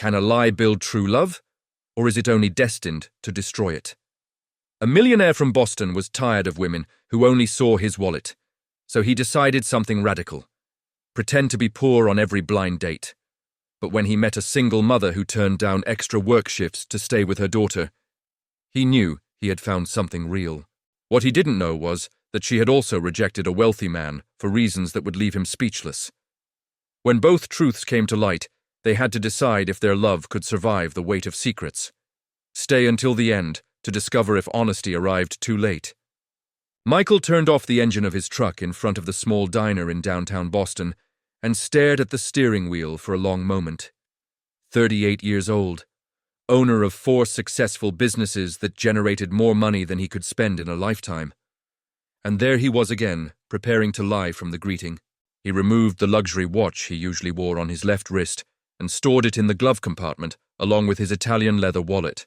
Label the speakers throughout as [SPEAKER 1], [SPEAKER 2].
[SPEAKER 1] Can a lie build true love, or is it only destined to destroy it? A millionaire from Boston was tired of women who only saw his wallet, so he decided something radical: pretend to be poor on every blind date. But when he met a single mother who turned down extra work shifts to stay with her daughter, he knew he had found something real. What he didn't know was that she had also rejected a wealthy man for reasons that would leave him speechless. When both truths came to light, they had to decide if their love could survive the weight of secrets. Stay until the end to discover if honesty arrived too late. Michael turned off the engine of his truck in front of the small diner in downtown Boston and stared at the steering wheel for a long moment. 38 years old, owner of 4 successful businesses that generated more money than he could spend in a lifetime. And there he was again, preparing to lie from the greeting. He removed the luxury watch he usually wore on his left wrist and stored it in the glove compartment along with his Italian leather wallet.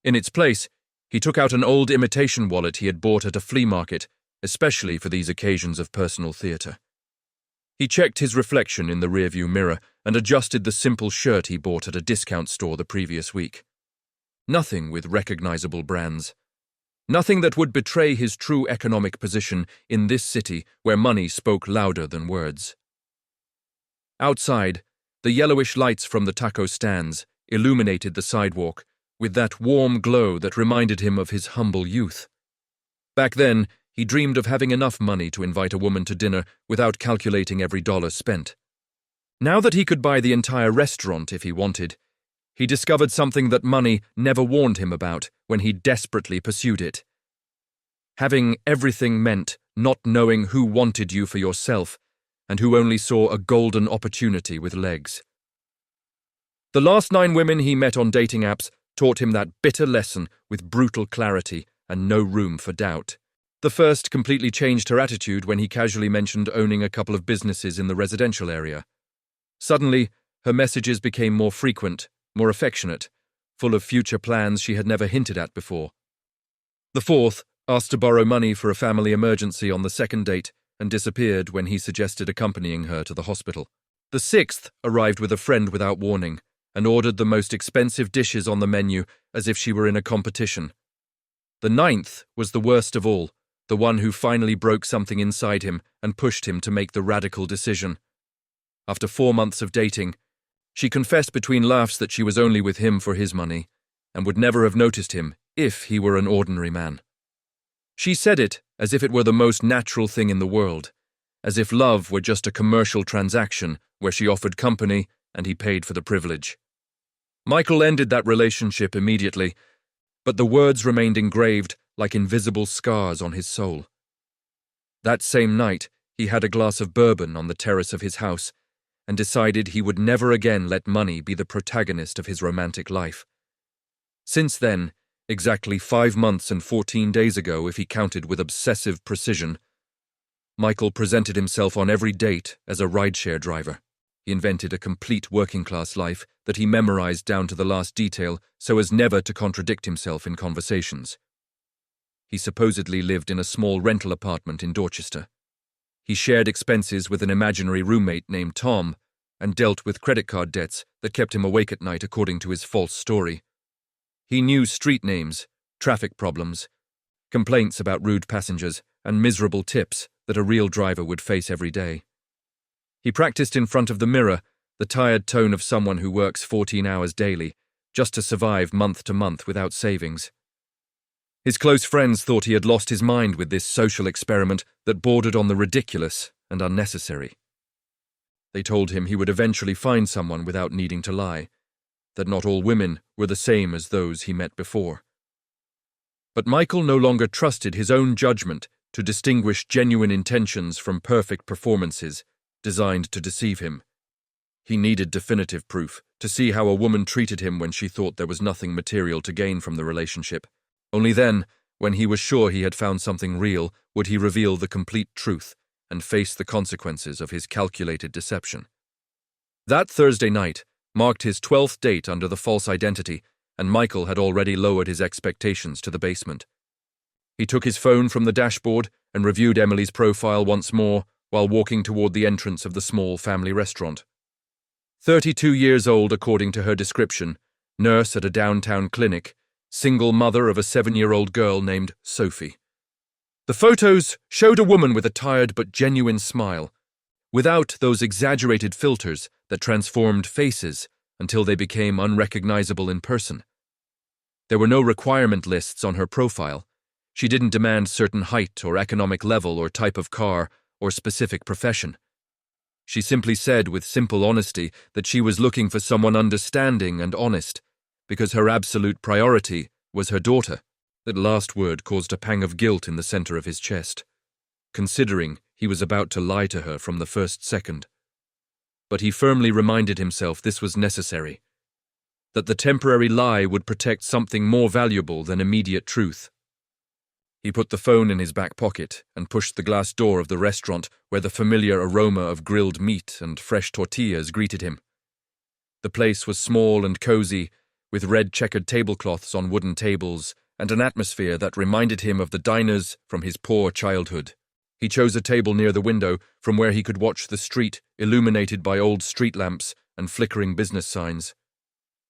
[SPEAKER 1] In its place, he took out an old imitation wallet he had bought at a flea market, especially for these occasions of personal theater. He checked his reflection in the rearview mirror and adjusted the simple shirt he bought at a discount store the previous week. Nothing with recognizable brands. Nothing that would betray his true economic position in this city where money spoke louder than words. Outside, the yellowish lights from the taco stands illuminated the sidewalk with that warm glow that reminded him of his humble youth. Back then, he dreamed of having enough money to invite a woman to dinner without calculating every dollar spent. Now that he could buy the entire restaurant if he wanted, he discovered something that money never warned him about when he desperately pursued it. Having everything meant not knowing who wanted you for yourself and who only saw a golden opportunity with legs. The last 9 women he met on dating apps taught him that bitter lesson with brutal clarity and no room for doubt. The first completely changed her attitude when he casually mentioned owning a couple of businesses in the residential area. Suddenly, her messages became more frequent, more affectionate, full of future plans she had never hinted at before. The fourth asked to borrow money for a family emergency on the second date and disappeared when he suggested accompanying her to the hospital. The sixth arrived with a friend without warning and ordered the most expensive dishes on the menu as if she were in a competition. The ninth was the worst of all, the one who finally broke something inside him and pushed him to make the radical decision. After 4 months of dating, she confessed between laughs that she was only with him for his money and would never have noticed him if he were an ordinary man. She said it as if it were the most natural thing in the world, as if love were just a commercial transaction where she offered company and he paid for the privilege. Michael ended that relationship immediately, but the words remained engraved like invisible scars on his soul. That same night, he had a glass of bourbon on the terrace of his house and decided he would never again let money be the protagonist of his romantic life. Since then, exactly 5 months and 14 days ago if he counted with obsessive precision, Michael presented himself on every date as a rideshare driver. He invented a complete working-class life that he memorized down to the last detail so as never to contradict himself in conversations. He supposedly lived in a small rental apartment in Dorchester. He shared expenses with an imaginary roommate named Tom and dealt with credit card debts that kept him awake at night according to his false story. He knew street names, traffic problems, complaints about rude passengers, and miserable tips that a real driver would face every day. He practiced in front of the mirror, the tired tone of someone who works 14 hours daily, just to survive month to month without savings. His close friends thought he had lost his mind with this social experiment that bordered on the ridiculous and unnecessary. They told him he would eventually find someone without needing to lie, that not all women were the same as those he met before. But Michael no longer trusted his own judgment to distinguish genuine intentions from perfect performances designed to deceive him. He needed definitive proof to see how a woman treated him when she thought there was nothing material to gain from the relationship. Only then, when he was sure he had found something real, would he reveal the complete truth and face the consequences of his calculated deception. That Thursday night marked his 12th date under the false identity, and Michael had already lowered his expectations to the basement. He took his phone from the dashboard and reviewed Emily's profile once more while walking toward the entrance of the small family restaurant. 32 years old according to her description, nurse at a downtown clinic, single mother of a 7-year-old girl named Sophie. The photos showed a woman with a tired but genuine smile, without those exaggerated filters that transformed faces until they became unrecognizable in person. There were no requirement lists on her profile. She didn't demand certain height or economic level or type of car or specific profession. She simply said with simple honesty that she was looking for someone understanding and honest, because her absolute priority was her daughter. That last word caused a pang of guilt in the center of his chest, considering he was about to lie to her from the first second. But he firmly reminded himself this was necessary, that the temporary lie would protect something more valuable than immediate truth. He put the phone in his back pocket and pushed the glass door of the restaurant where the familiar aroma of grilled meat and fresh tortillas greeted him. The place was small and cozy, with red checkered tablecloths on wooden tables and an atmosphere that reminded him of the diners from his poor childhood. He chose a table near the window from where he could watch the street illuminated by old street lamps and flickering business signs.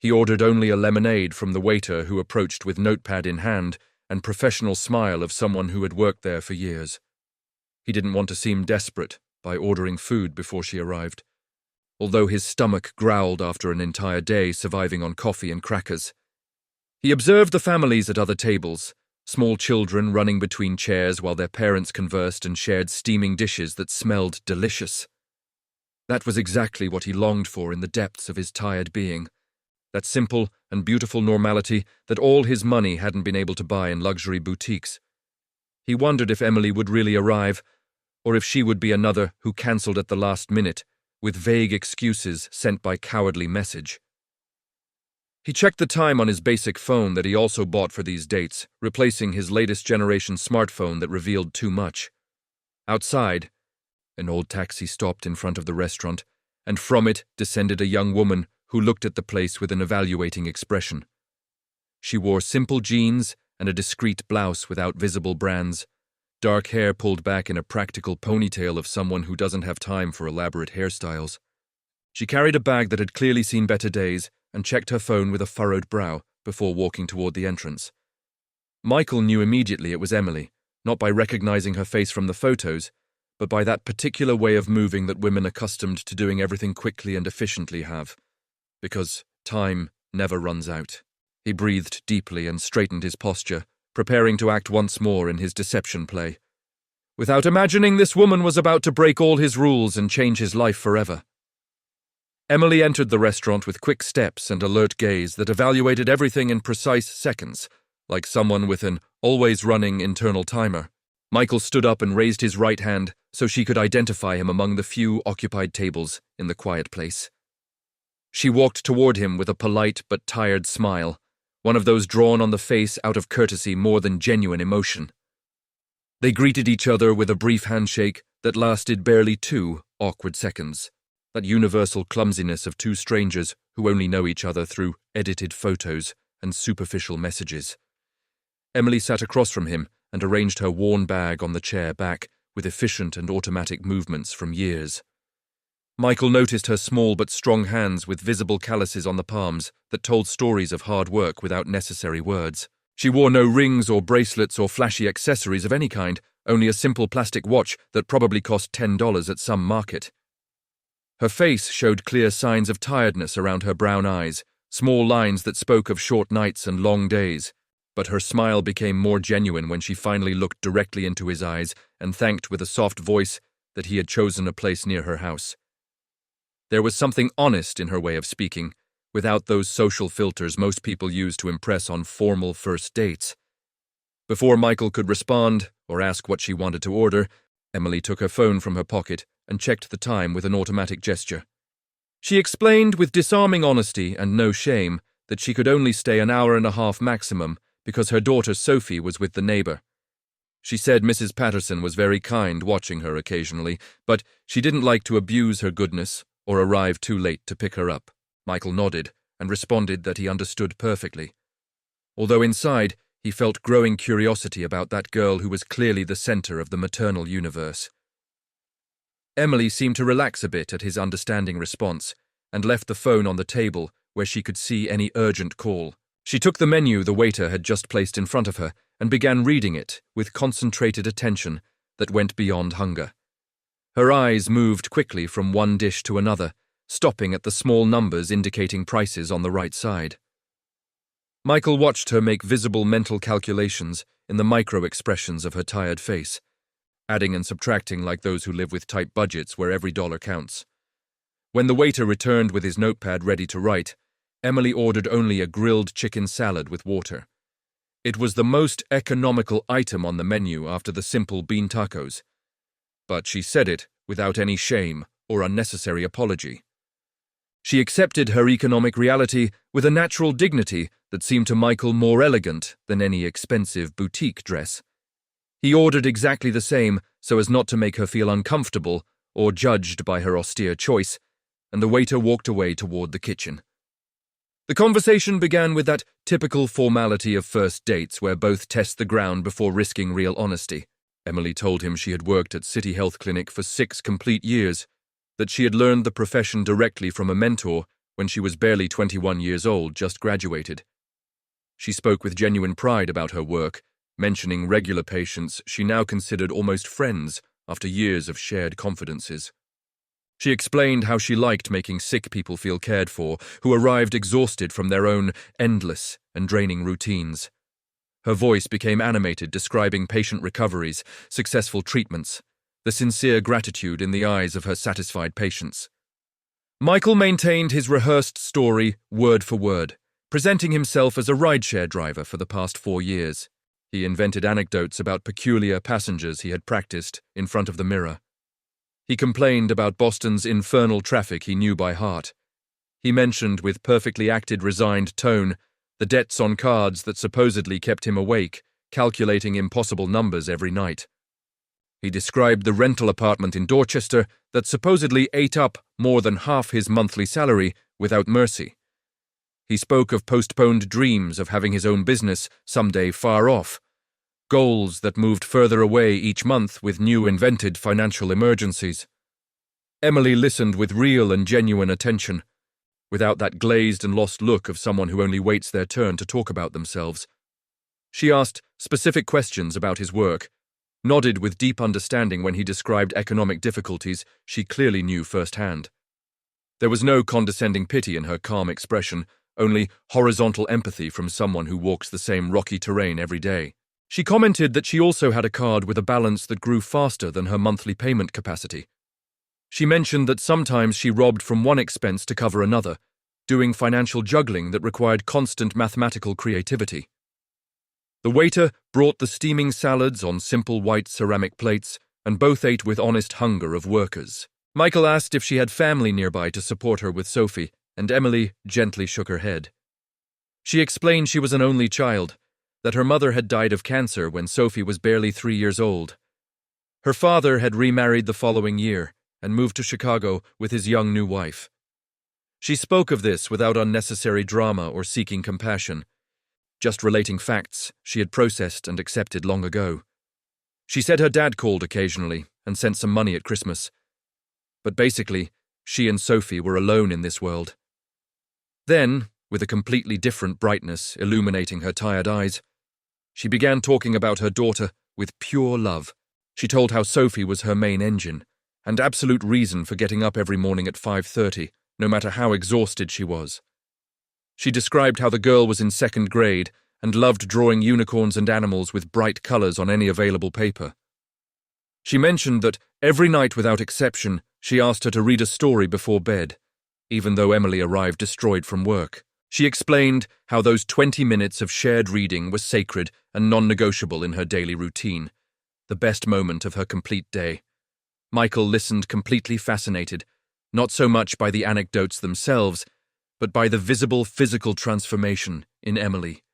[SPEAKER 1] He ordered only a lemonade from the waiter, who approached with notepad in hand and professional smile of someone who had worked there for years. He didn't want to seem desperate by ordering food before she arrived, although his stomach growled after an entire day surviving on coffee and crackers. He observed the families at other tables, small children running between chairs while their parents conversed and shared steaming dishes that smelled delicious. That was exactly what he longed for in the depths of his tired being, that simple and beautiful normality that all his money hadn't been able to buy in luxury boutiques. He wondered if Emily would really arrive, or if she would be another who cancelled at the last minute, with vague excuses sent by cowardly message. He checked the time on his basic phone that he also bought for these dates, replacing his latest generation smartphone that revealed too much. Outside, an old taxi stopped in front of the restaurant, and from it descended a young woman who looked at the place with an evaluating expression. She wore simple jeans and a discreet blouse without visible brands, dark hair pulled back in a practical ponytail of someone who doesn't have time for elaborate hairstyles. She carried a bag that had clearly seen better days and checked her phone with a furrowed brow before walking toward the entrance. Michael knew immediately it was Emily, not by recognizing her face from the photos, but by that particular way of moving that women accustomed to doing everything quickly and efficiently have, because time never runs out. He breathed deeply and straightened his posture, preparing to act once more in his deception play, without imagining this woman was about to break all his rules and change his life forever. Emily entered the restaurant with quick steps and alert gaze that evaluated everything in precise seconds, like someone with an always-running internal timer. Michael stood up and raised his right hand so she could identify him among the few occupied tables in the quiet place. She walked toward him with a polite but tired smile, one of those drawn on the face out of courtesy more than genuine emotion. They greeted each other with a brief handshake that lasted barely 2 awkward seconds. That universal clumsiness of two strangers who only know each other through edited photos and superficial messages. Emily sat across from him and arranged her worn bag on the chair back with efficient and automatic movements from years. Michael noticed her small but strong hands with visible calluses on the palms that told stories of hard work without necessary words. She wore no rings or bracelets or flashy accessories of any kind, only a simple plastic watch that probably cost $10 at some market. Her face showed clear signs of tiredness around her brown eyes, small lines that spoke of short nights and long days, but her smile became more genuine when she finally looked directly into his eyes and thanked with a soft voice that he had chosen a place near her house. There was something honest in her way of speaking, without those social filters most people use to impress on formal first dates. Before Michael could respond or ask what she wanted to order, Emily took her phone from her pocket and checked the time with an automatic gesture. She explained with disarming honesty and no shame that she could only stay an hour and a half maximum because her daughter Sophie was with the neighbor. She said Mrs. Patterson was very kind watching her occasionally, but she didn't like to abuse her goodness or arrive too late to pick her up. Michael nodded and responded that he understood perfectly, although inside he felt growing curiosity about that girl who was clearly the center of the maternal universe. Emily seemed to relax a bit at his understanding response, and left the phone on the table where she could see any urgent call. She took the menu the waiter had just placed in front of her and began reading it with concentrated attention that went beyond hunger. Her eyes moved quickly from one dish to another, stopping at the small numbers indicating prices on the right side. Michael watched her make visible mental calculations in the micro-expressions of her tired face, adding and subtracting like those who live with tight budgets where every dollar counts. When the waiter returned with his notepad ready to write, Emily ordered only a grilled chicken salad with water. It was the most economical item on the menu after the simple bean tacos, but she said it without any shame or unnecessary apology. She accepted her economic reality with a natural dignity that seemed to Michael more elegant than any expensive boutique dress. He ordered exactly the same so as not to make her feel uncomfortable or judged by her austere choice, and the waiter walked away toward the kitchen. The conversation began with that typical formality of first dates where both test the ground before risking real honesty. Emily told him she had worked at City Health Clinic for 6 complete years, that she had learned the profession directly from a mentor when she was barely 21 years old, just graduated. She spoke with genuine pride about her work, mentioning regular patients she now considered almost friends after years of shared confidences. She explained how she liked making sick people feel cared for, who arrived exhausted from their own endless and draining routines. Her voice became animated, describing patient recoveries, successful treatments, the sincere gratitude in the eyes of her satisfied patients. Michael maintained his rehearsed story word for word, presenting himself as a rideshare driver for the past 4 years. He invented anecdotes about peculiar passengers he had practiced in front of the mirror. He complained about Boston's infernal traffic he knew by heart. He mentioned with perfectly acted resigned tone the debts on cards that supposedly kept him awake, calculating impossible numbers every night. He described the rental apartment in Dorchester that supposedly ate up more than half his monthly salary without mercy. He spoke of postponed dreams of having his own business someday far off, goals that moved further away each month with new invented financial emergencies. Emily listened with real and genuine attention, without that glazed and lost look of someone who only waits their turn to talk about themselves. She asked specific questions about his work, nodded with deep understanding when he described economic difficulties she clearly knew firsthand. There was no condescending pity in her calm expression, only horizontal empathy from someone who walks the same rocky terrain every day. She commented that she also had a card with a balance that grew faster than her monthly payment capacity. She mentioned that sometimes she robbed from one expense to cover another, doing financial juggling that required constant mathematical creativity. The waiter brought the steaming salads on simple white ceramic plates, and both ate with honest hunger of workers. Michael asked if she had family nearby to support her with Sophie, and Emily gently shook her head. She explained she was an only child, that her mother had died of cancer when Sophie was barely 3 years old. Her father had remarried the following year and moved to Chicago with his young new wife. She spoke of this without unnecessary drama or seeking compassion, just relating facts she had processed and accepted long ago. She said her dad called occasionally and sent some money at Christmas. But basically, she and Sophie were alone in this world. Then, with a completely different brightness illuminating her tired eyes, she began talking about her daughter with pure love. She told how Sophie was her main engine, and absolute reason for getting up every morning at 5:30, no matter how exhausted she was. She described how the girl was in 2nd grade and loved drawing unicorns and animals with bright colors on any available paper. She mentioned that every night without exception, she asked her to read a story before bed, even though Emily arrived destroyed from work. She explained how those 20 minutes of shared reading were sacred and non-negotiable in her daily routine, the best moment of her complete day. Michael listened completely fascinated, not so much by the anecdotes themselves, but by the visible physical transformation in Emily.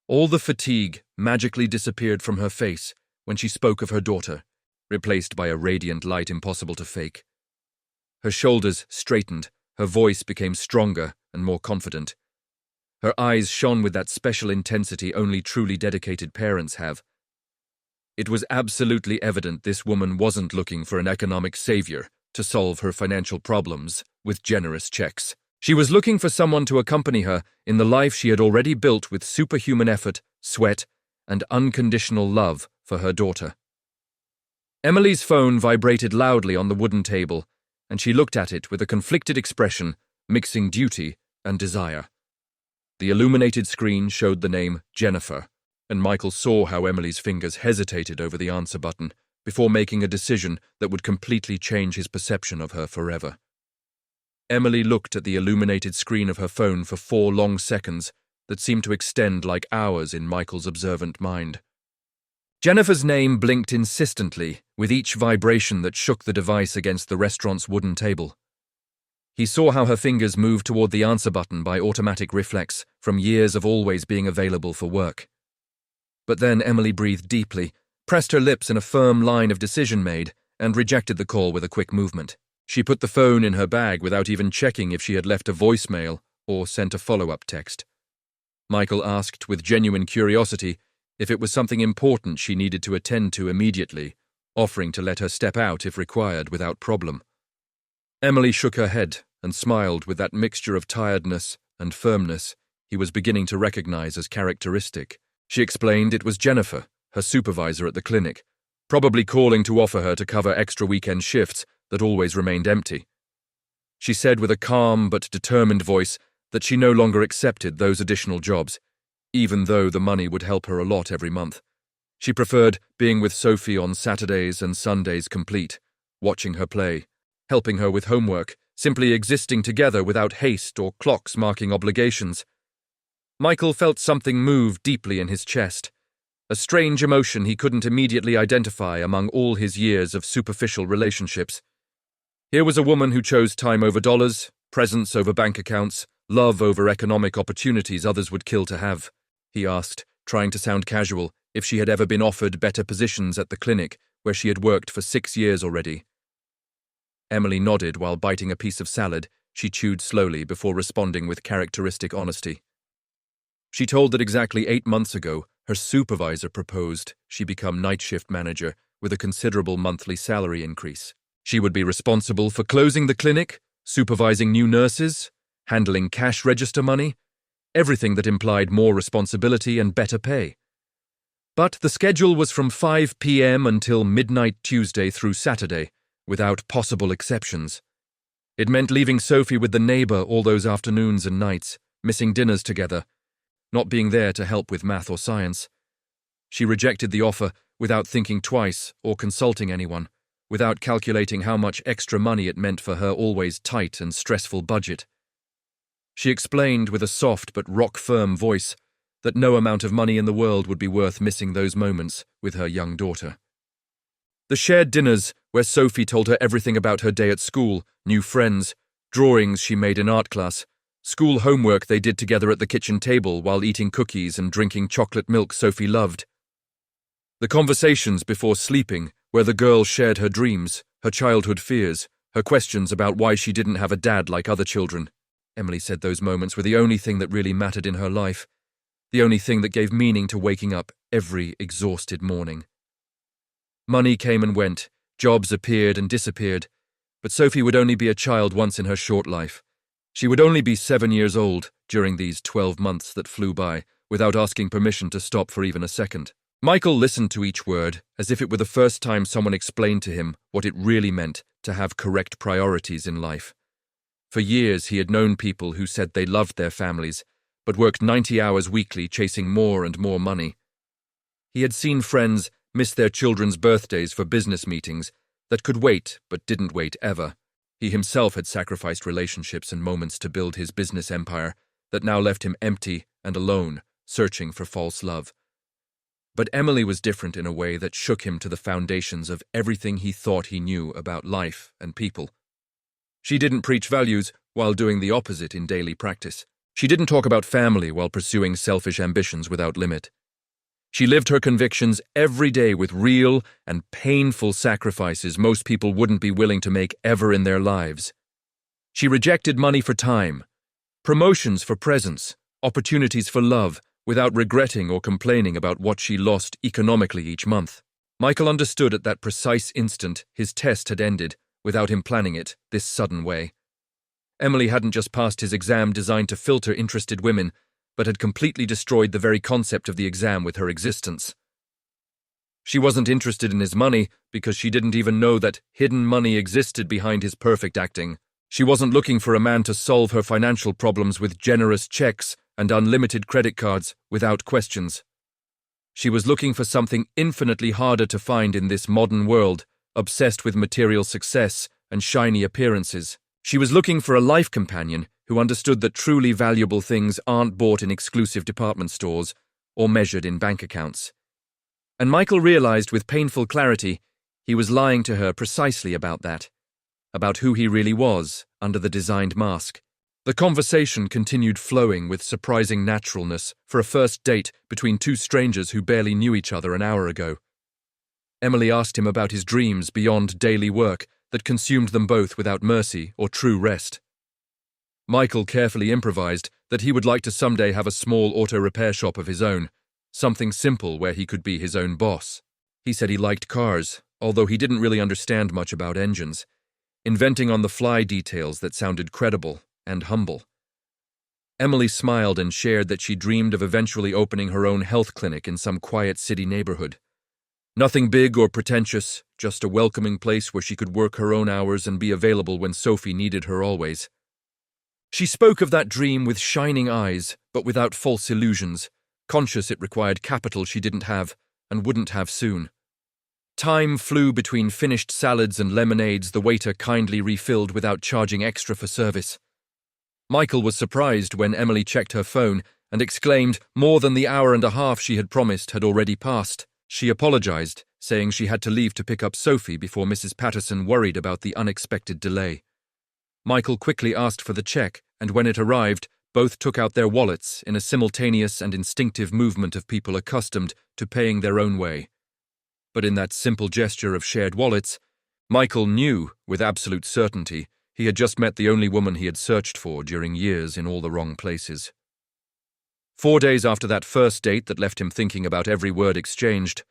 [SPEAKER 1] All the fatigue magically disappeared from her face when she spoke of her daughter, replaced by a radiant light impossible to fake. Her shoulders straightened, her voice became stronger and more confident. Her eyes shone with that special intensity only truly dedicated parents have. It was absolutely evident this woman wasn't looking for an economic savior to solve her financial problems with generous checks. She was looking for someone to accompany her in the life she had already built with superhuman effort, sweat, and unconditional love for her daughter. Emily's phone vibrated loudly on the wooden table, and she looked at it with a conflicted expression, mixing duty and desire. The illuminated screen showed the name Jennifer, and Michael saw how Emily's fingers hesitated over the answer button before making a decision that would completely change his perception of her forever. Emily looked at the illuminated screen of her phone for 4 long seconds that seemed to extend like hours in Michael's observant mind. Jennifer's name blinked insistently with each vibration that shook the device against the restaurant's wooden table. He saw how her fingers moved toward the answer button by automatic reflex from years of always being available for work. But then Emily breathed deeply, pressed her lips in a firm line of decision made, and rejected the call with a quick movement. She put the phone in her bag without even checking if she had left a voicemail or sent a follow-up text. Michael asked with genuine curiosity if it was something important she needed to attend to immediately, offering to let her step out if required without problem. Emily shook her head and smiled with that mixture of tiredness and firmness he was beginning to recognize as characteristic. She explained it was Jennifer, her supervisor at the clinic, probably calling to offer her to cover extra weekend shifts that always remained empty. She said with a calm but determined voice that she no longer accepted those additional jobs, even though the money would help her a lot every month. She preferred being with Sophie on Saturdays and Sundays complete, watching her play, helping her with homework, simply existing together without haste or clocks marking obligations. Michael felt something move deeply in his chest, a strange emotion he couldn't immediately identify among all his years of superficial relationships. Here was a woman who chose time over dollars, presence over bank accounts, love over economic opportunities others would kill to have. He asked, trying to sound casual, if she had ever been offered better positions at the clinic where she had worked for 6 years already. Emily nodded while biting a piece of salad she chewed slowly before responding with characteristic honesty. She told that exactly 8 months ago, her supervisor proposed she become night shift manager with a considerable monthly salary increase. She would be responsible for closing the clinic, supervising new nurses, handling cash register money, everything that implied more responsibility and better pay. But the schedule was from 5 p.m. until midnight Tuesday through Saturday, without possible exceptions. It meant leaving Sophie with the neighbor all those afternoons and nights, missing dinners together, not being there to help with math or science. She rejected the offer without thinking twice or consulting anyone, without calculating how much extra money it meant for her always tight and stressful budget. She explained with a soft but rock-firm voice that no amount of money in the world would be worth missing those moments with her young daughter. The shared dinners, where Sophie told her everything about her day at school, new friends, drawings she made in art class, school homework they did together at the kitchen table while eating cookies and drinking chocolate milk Sophie loved. The conversations before sleeping, where the girl shared her dreams, her childhood fears, her questions about why she didn't have a dad like other children. Emily said those moments were the only thing that really mattered in her life, the only thing that gave meaning to waking up every exhausted morning. Money came and went, jobs appeared and disappeared, but Sophie would only be a child once in her short life. She would only be 7 years old during these 12 months that flew by, without asking permission to stop for even a second. Michael listened to each word as if it were the first time someone explained to him what it really meant to have correct priorities in life. For years he had known people who said they loved their families, but worked 90 hours weekly chasing more and more money. He had seen friends miss their children's birthdays for business meetings that could wait but didn't wait ever. He himself had sacrificed relationships and moments to build his business empire that now left him empty and alone, searching for false love. But Emily was different in a way that shook him to the foundations of everything he thought he knew about life and people. She didn't preach values while doing the opposite in daily practice. She didn't talk about family while pursuing selfish ambitions without limit. She lived her convictions every day with real and painful sacrifices most people wouldn't be willing to make ever in their lives. She rejected money for time, promotions for presence, opportunities for love, without regretting or complaining about what she lost economically each month. Michael understood at that precise instant his test had ended, without him planning it, this sudden way. Emily hadn't just passed his exam designed to filter interested women, but had completely destroyed the very concept of the exam with her existence. She wasn't interested in his money because she didn't even know that hidden money existed behind his perfect acting. She wasn't looking for a man to solve her financial problems with generous checks and unlimited credit cards without questions. She was looking for something infinitely harder to find in this modern world, obsessed with material success and shiny appearances. She was looking for a life companion who understood that truly valuable things aren't bought in exclusive department stores or measured in bank accounts. And Michael realized with painful clarity he was lying to her precisely about that, about who he really was under the designed mask. The conversation continued flowing with surprising naturalness for a first date between two strangers who barely knew each other an hour ago. Emily asked him about his dreams beyond daily work that consumed them both without mercy or true rest. Michael carefully improvised that he would like to someday have a small auto repair shop of his own, something simple where he could be his own boss. He said he liked cars, although he didn't really understand much about engines, inventing on-the-fly details that sounded credible and humble. Emily smiled and shared that she dreamed of eventually opening her own health clinic in some quiet city neighborhood. Nothing big or pretentious, just a welcoming place where she could work her own hours and be available when Sophie needed her always. She spoke of that dream with shining eyes, but without false illusions, conscious it required capital she didn't have and wouldn't have soon. Time flew between finished salads and lemonades the waiter kindly refilled without charging extra for service. Michael was surprised when Emily checked her phone and exclaimed more than the hour and a half she had promised had already passed. She apologized, saying she had to leave to pick up Sophie before Mrs. Patterson worried about the unexpected delay. Michael quickly asked for the check, and when it arrived, both took out their wallets in a simultaneous and instinctive movement of people accustomed to paying their own way. But in that simple gesture of shared wallets, Michael knew, with absolute certainty, he had just met the only woman he had searched for during years in all the wrong places. 4 days after that first date that left him thinking about every word exchanged,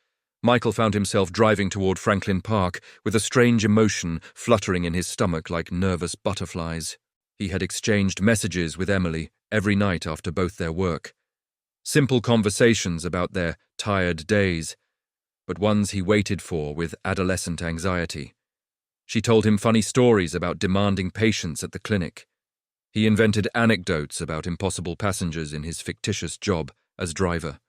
[SPEAKER 1] Michael found himself driving toward Franklin Park with a strange emotion fluttering in his stomach like nervous butterflies. He had exchanged messages with Emily every night after both their work. Simple conversations about their tired days, but ones he waited for with adolescent anxiety. She told him funny stories about demanding patients at the clinic. He invented anecdotes about impossible passengers in his fictitious job as driver.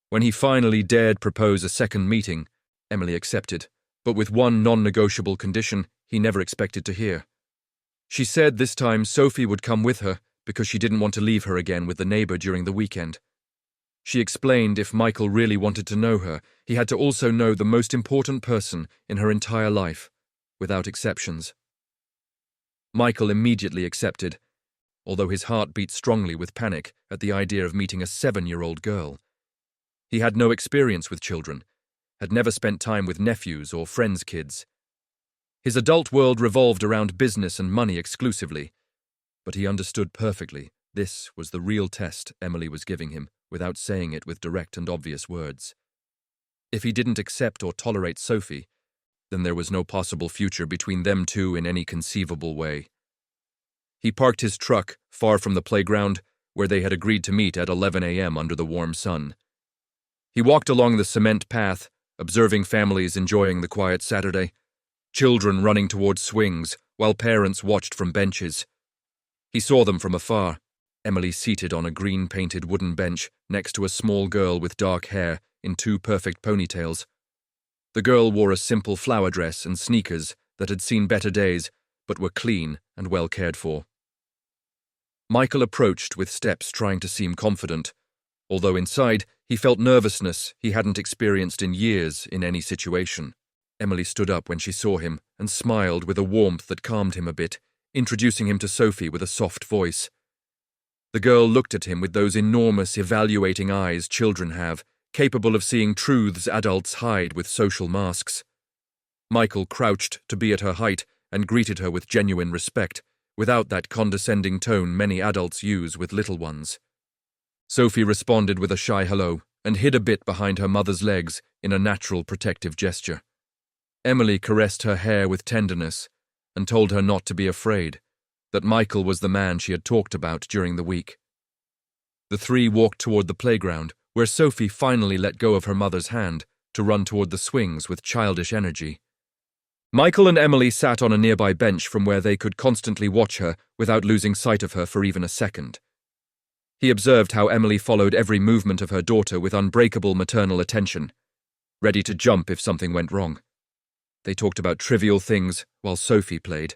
[SPEAKER 1] When he finally dared propose a second meeting, Emily accepted, but with one non-negotiable condition he never expected to hear. She said this time Sophie would come with her because she didn't want to leave her again with the neighbor during the weekend. She explained if Michael really wanted to know her, he had to also know the most important person in her entire life, without exceptions. Michael immediately accepted, although his heart beat strongly with panic at the idea of meeting a 7-year-old girl. He had no experience with children, had never spent time with nephews or friends' kids. His adult world revolved around business and money exclusively, but he understood perfectly this was the real test Emily was giving him without saying it with direct and obvious words. If he didn't accept or tolerate Sophie, then there was no possible future between them two in any conceivable way. He parked his truck far from the playground where they had agreed to meet at 11 a.m. under the warm sun. He walked along the cement path, observing families enjoying the quiet Saturday, children running towards swings while parents watched from benches. He saw them from afar, Emily seated on a green-painted wooden bench next to a small girl with dark hair in 2 perfect ponytails. The girl wore a simple flower dress and sneakers that had seen better days but were clean and well cared for. Michael approached with steps trying to seem confident, although inside he felt nervousness he hadn't experienced in years in any situation. Emily stood up when she saw him and smiled with a warmth that calmed him a bit, introducing him to Sophie with a soft voice. The girl looked at him with those enormous, evaluating eyes children have, capable of seeing truths adults hide with social masks. Michael crouched to be at her height and greeted her with genuine respect, without that condescending tone many adults use with little ones. Sophie responded with a shy hello and hid a bit behind her mother's legs in a natural protective gesture. Emily caressed her hair with tenderness and told her not to be afraid, that Michael was the man she had talked about during the week. The three walked toward the playground, where Sophie finally let go of her mother's hand to run toward the swings with childish energy. Michael and Emily sat on a nearby bench from where they could constantly watch her without losing sight of her for even a second. He observed how Emily followed every movement of her daughter with unbreakable maternal attention, ready to jump if something went wrong. They talked about trivial things while Sophie played,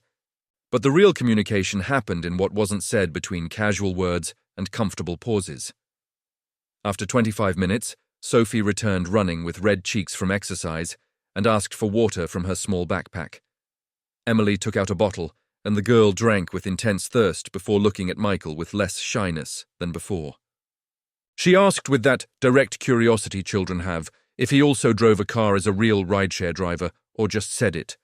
[SPEAKER 1] but the real communication happened in what wasn't said between casual words and comfortable pauses. After 25 minutes, Sophie returned running with red cheeks from exercise and asked for water from her small backpack. Emily took out a bottle, and the girl drank with intense thirst before looking at Michael with less shyness than before. She asked with that direct curiosity children have if he also drove a car as a real rideshare driver or just said it.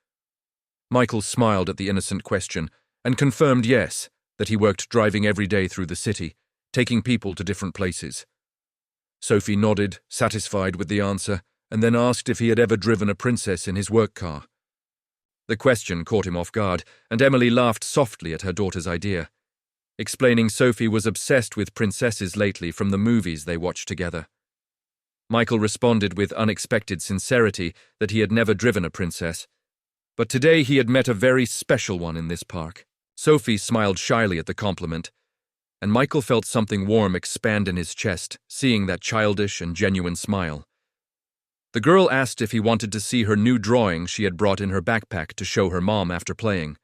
[SPEAKER 1] Michael smiled at the innocent question and confirmed yes, that he worked driving every day through the city, taking people to different places. Sophie nodded, satisfied with the answer, and then asked if he had ever driven a princess in his work car. The question caught him off guard, and Emily laughed softly at her daughter's idea, explaining Sophie was obsessed with princesses lately from the movies they watched together. Michael responded with unexpected sincerity that he had never driven a princess, but today he had met a very special one in this park. Sophie smiled shyly at the compliment, and Michael felt something warm expand in his chest, seeing that childish and genuine smile. The girl asked if he wanted to see her new drawing she had brought in her backpack to show her mom after playing.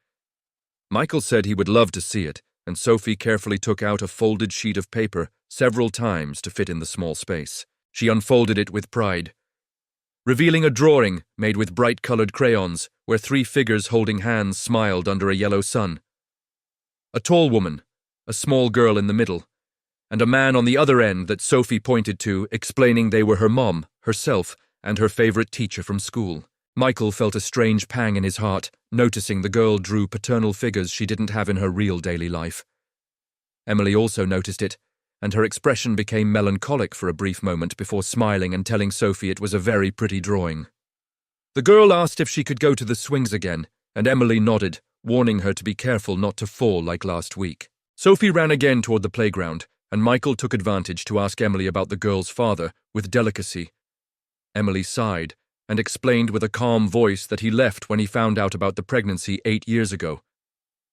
[SPEAKER 1] Michael said he would love to see it, and Sophie carefully took out a folded sheet of paper several times to fit in the small space. She unfolded it with pride, revealing a drawing made with bright-colored crayons where three figures holding hands smiled under a yellow sun. A tall woman, a small girl in the middle, and a man on the other end that Sophie pointed to, explaining they were her mom, herself, and her favorite teacher from school. Michael felt a strange pang in his heart, noticing the girl drew paternal figures she didn't have in her real daily life. Emily also noticed it, and her expression became melancholic for a brief moment before smiling and telling Sophie it was a very pretty drawing. The girl asked if she could go to the swings again, and Emily nodded, warning her to be careful not to fall like last week. Sophie ran again toward the playground, and Michael took advantage to ask Emily about the girl's father, with delicacy. Emily sighed, and explained with a calm voice that he left when he found out about the pregnancy 8 years ago.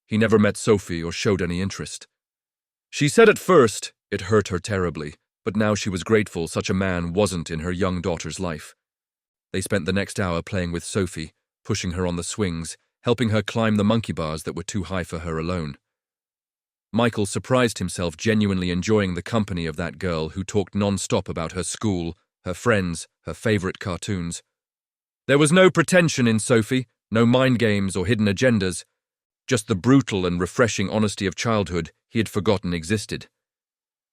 [SPEAKER 1] He never met Sophie or showed any interest. She said at first it hurt her terribly, but now she was grateful such a man wasn't in her young daughter's life. They spent the next hour playing with Sophie, pushing her on the swings, helping her climb the monkey bars that were too high for her alone. Michael surprised himself genuinely enjoying the company of that girl who talked non-stop about her school, her friends, her favorite cartoons. There was no pretension in Sophie, no mind games or hidden agendas, just the brutal and refreshing honesty of childhood he had forgotten existed.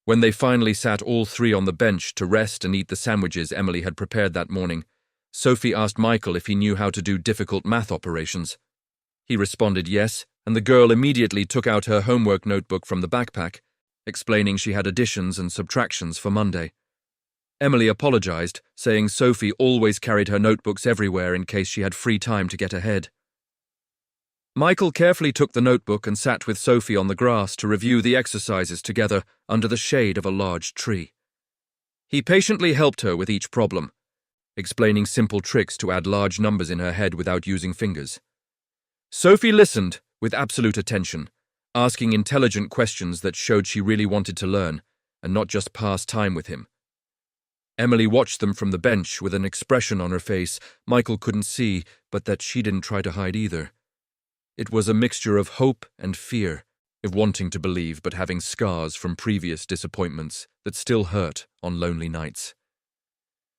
[SPEAKER 1] When they finally sat all three on the bench to rest and eat the sandwiches Emily had prepared that morning, Sophie asked Michael if he knew how to do difficult math operations. He responded yes, and the girl immediately took out her homework notebook from the backpack, explaining she had additions and subtractions for Monday. Emily apologized, saying Sophie always carried her notebooks everywhere in case she had free time to get ahead. Michael carefully took the notebook and sat with Sophie on the grass to review the exercises together under the shade of a large tree. He patiently helped her with each problem, explaining simple tricks to add large numbers in her head without using fingers. Sophie listened with absolute attention, asking intelligent questions that showed she really wanted to learn and not just pass time with him. Emily watched them from the bench with an expression on her face Michael couldn't see, but that she didn't try to hide either. It was a mixture of hope and fear, of wanting to believe but having scars from previous disappointments that still hurt on lonely nights.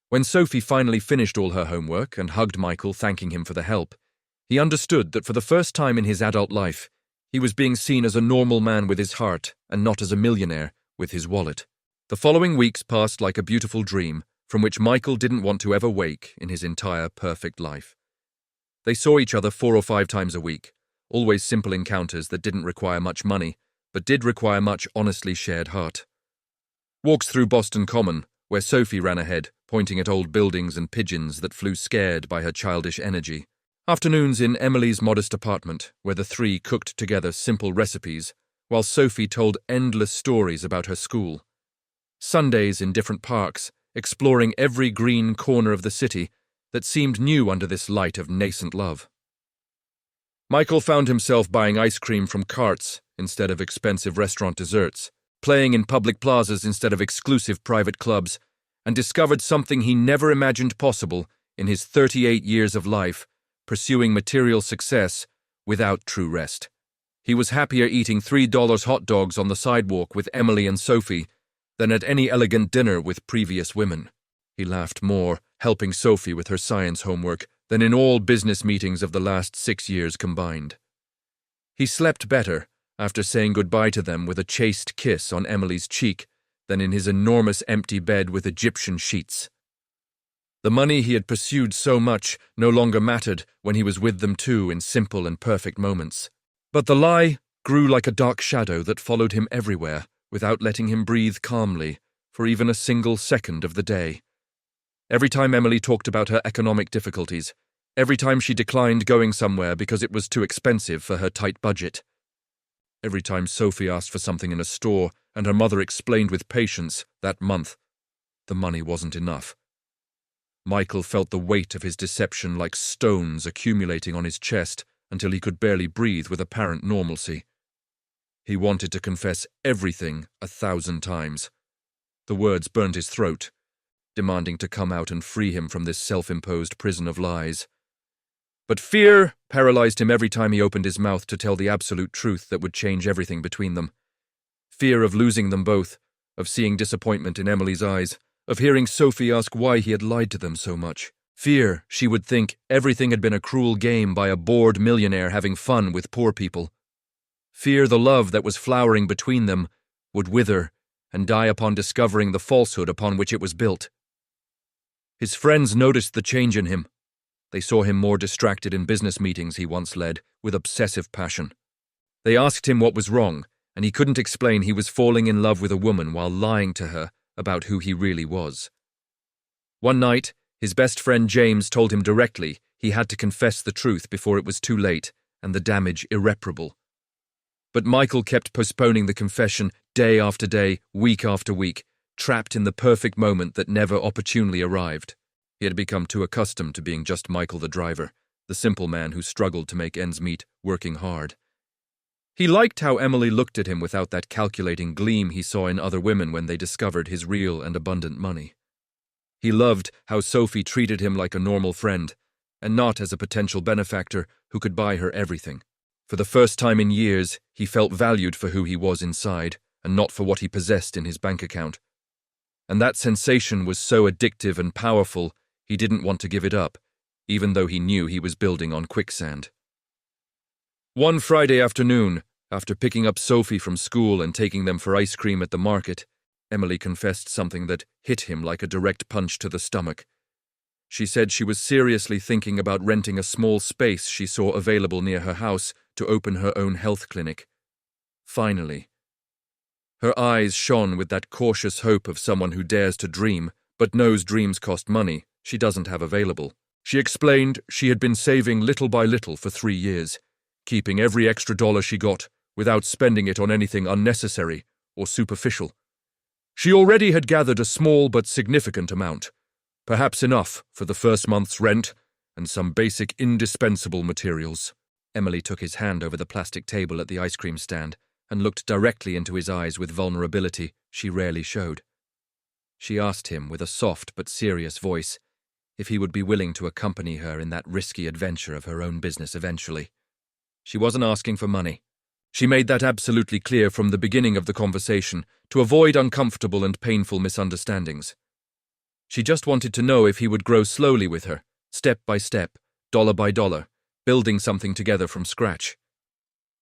[SPEAKER 1] When Sophie finally finished all her homework and hugged Michael, thanking him for the help, he understood that for the first time in his adult life, he was being seen as a normal man with his heart and not as a millionaire with his wallet. The following weeks passed like a beautiful dream from which Michael didn't want to ever wake in his entire perfect life. They saw each other 4 or 5 times a week, always simple encounters that didn't require much money, but did require much honestly shared heart. Walks through Boston Common, where Sophie ran ahead, pointing at old buildings and pigeons that flew scared by her childish energy. Afternoons in Emily's modest apartment, where the three cooked together simple recipes, while Sophie told endless stories about her school. Sundays in different parks, exploring every green corner of the city that seemed new under this light of nascent love. Michael found himself buying ice cream from carts instead of expensive restaurant desserts, playing in public plazas instead of exclusive private clubs, and discovered something he never imagined possible in his 38 years of life, pursuing material success without true rest. He was happier eating $3 hot dogs on the sidewalk with Emily and Sophie than at any elegant dinner with previous women. He laughed more, helping Sophie with her science homework, than in all business meetings of the last 6 years combined. He slept better after saying goodbye to them with a chaste kiss on Emily's cheek than in his enormous empty bed with Egyptian sheets. The money he had pursued so much no longer mattered when he was with them too in simple and perfect moments. But the lie grew like a dark shadow that followed him everywhere without letting him breathe calmly for even a single second of the day. Every time Emily talked about her economic difficulties, every time she declined going somewhere because it was too expensive for her tight budget, every time Sophie asked for something in a store and her mother explained with patience that month the money wasn't enough, Michael felt the weight of his deception like stones accumulating on his chest until he could barely breathe with apparent normalcy. He wanted to confess everything 1,000 times. The words burned his throat, demanding to come out and free him from this self-imposed prison of lies. But fear paralyzed him every time he opened his mouth to tell the absolute truth that would change everything between them. Fear of losing them both, of seeing disappointment in Emily's eyes, of hearing Sophie ask why he had lied to them so much. Fear she would think everything had been a cruel game by a bored millionaire having fun with poor people. Fear the love that was flowering between them would wither and die upon discovering the falsehood upon which it was built. His friends noticed the change in him. They saw him more distracted in business meetings he once led, with obsessive passion. They asked him what was wrong, and he couldn't explain he was falling in love with a woman while lying to her about who he really was. One night, his best friend James told him directly he had to confess the truth before it was too late and the damage irreparable. But Michael kept postponing the confession day after day, week after week, trapped in the perfect moment that never opportunely arrived. He had become too accustomed to being just Michael the driver, the simple man who struggled to make ends meet, working hard. He liked how Emily looked at him without that calculating gleam he saw in other women when they discovered his real and abundant money. He loved how Sophie treated him like a normal friend, and not as a potential benefactor who could buy her everything. For the first time in years, he felt valued for who he was inside, and not for what he possessed in his bank account. And that sensation was so addictive and powerful, he didn't want to give it up, even though he knew he was building on quicksand. One Friday afternoon, after picking up Sophie from school and taking them for ice cream at the market, Emily confessed something that hit him like a direct punch to the stomach. She said she was seriously thinking about renting a small space she saw available near her house to open her own health clinic. Finally. Her eyes shone with that cautious hope of someone who dares to dream, but knows dreams cost money she doesn't have available. She explained she had been saving little by little for 3 years, keeping every extra dollar she got without spending it on anything unnecessary or superficial. She already had gathered a small but significant amount, perhaps enough for the first month's rent and some basic indispensable materials. Emily took his hand over the plastic table at the ice cream stand and looked directly into his eyes with vulnerability she rarely showed. She asked him with a soft but serious voice if he would be willing to accompany her in that risky adventure of her own business eventually. She wasn't asking for money. She made that absolutely clear from the beginning of the conversation to avoid uncomfortable and painful misunderstandings. She just wanted to know if he would grow slowly with her, step by step, dollar by dollar, building something together from scratch.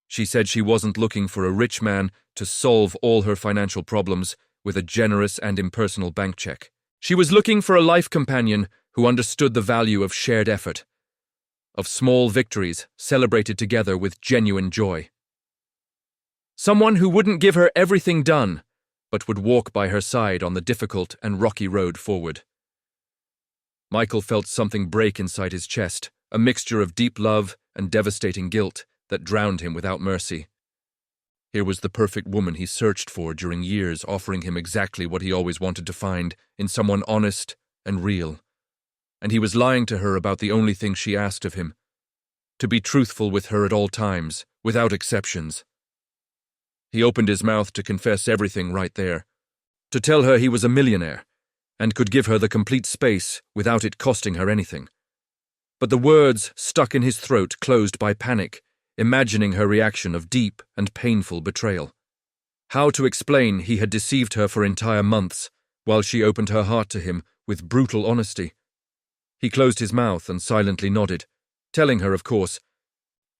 [SPEAKER 1] She said she wasn't looking for a rich man to solve all her financial problems with a generous and impersonal bank check. She was looking for a life companion who understood the value of shared effort, of small victories celebrated together with genuine joy. Someone who wouldn't give her everything done, but would walk by her side on the difficult and rocky road forward. Michael felt something break inside his chest, a mixture of deep love and devastating guilt that drowned him without mercy. Here was the perfect woman he searched for during years, offering him exactly what he always wanted to find in someone honest and real. And he was lying to her about the only thing she asked of him: to be truthful with her at all times, without exceptions. He opened his mouth to confess everything right there, to tell her he was a millionaire, and could give her the complete space without it costing her anything. But the words stuck in his throat, closed by panic, imagining her reaction of deep and painful betrayal. How to explain he had deceived her for entire months, while she opened her heart to him with brutal honesty? He closed his mouth and silently nodded, telling her, of course,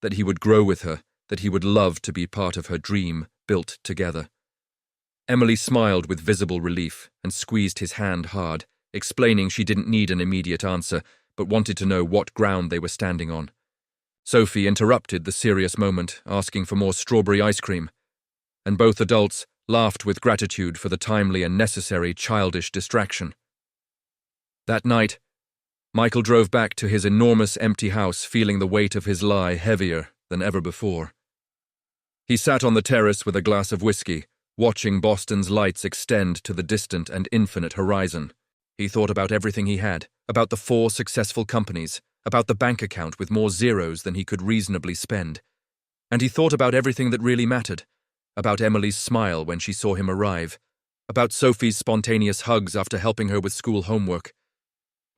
[SPEAKER 1] that he would grow with her, that he would love to be part of her dream built together. Emily smiled with visible relief and squeezed his hand hard, explaining she didn't need an immediate answer, but wanted to know what ground they were standing on. Sophie interrupted the serious moment, asking for more strawberry ice cream, and both adults laughed with gratitude for the timely and necessary childish distraction. That night, Michael drove back to his enormous empty house, feeling the weight of his lie heavier than ever before. He sat on the terrace with a glass of whiskey, watching Boston's lights extend to the distant and infinite horizon. He thought about everything he had, about the 4 successful companies, about the bank account with more zeros than he could reasonably spend. And he thought about everything that really mattered, about Emily's smile when she saw him arrive, about Sophie's spontaneous hugs after helping her with school homework.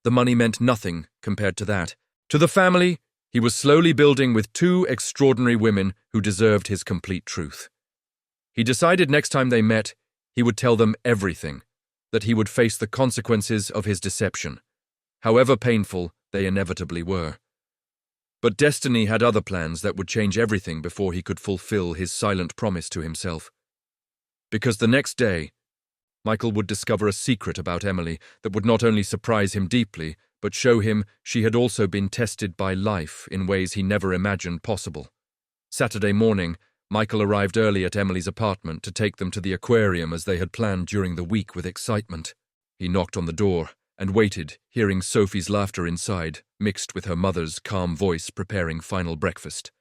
[SPEAKER 1] The money meant nothing compared to that. To the family, he was slowly building with 2 extraordinary women who deserved his complete truth. He decided next time they met, he would tell them everything, that he would face the consequences of his deception, however painful they inevitably were. But destiny had other plans that would change everything before he could fulfill his silent promise to himself. Because the next day, Michael would discover a secret about Emily that would not only surprise him deeply, but show him she had also been tested by life in ways he never imagined possible. Saturday morning, Michael arrived early at Emily's apartment to take them to the aquarium as they had planned during the week with excitement. He knocked on the door and waited, hearing Sophie's laughter inside, mixed with her mother's calm voice preparing final breakfast.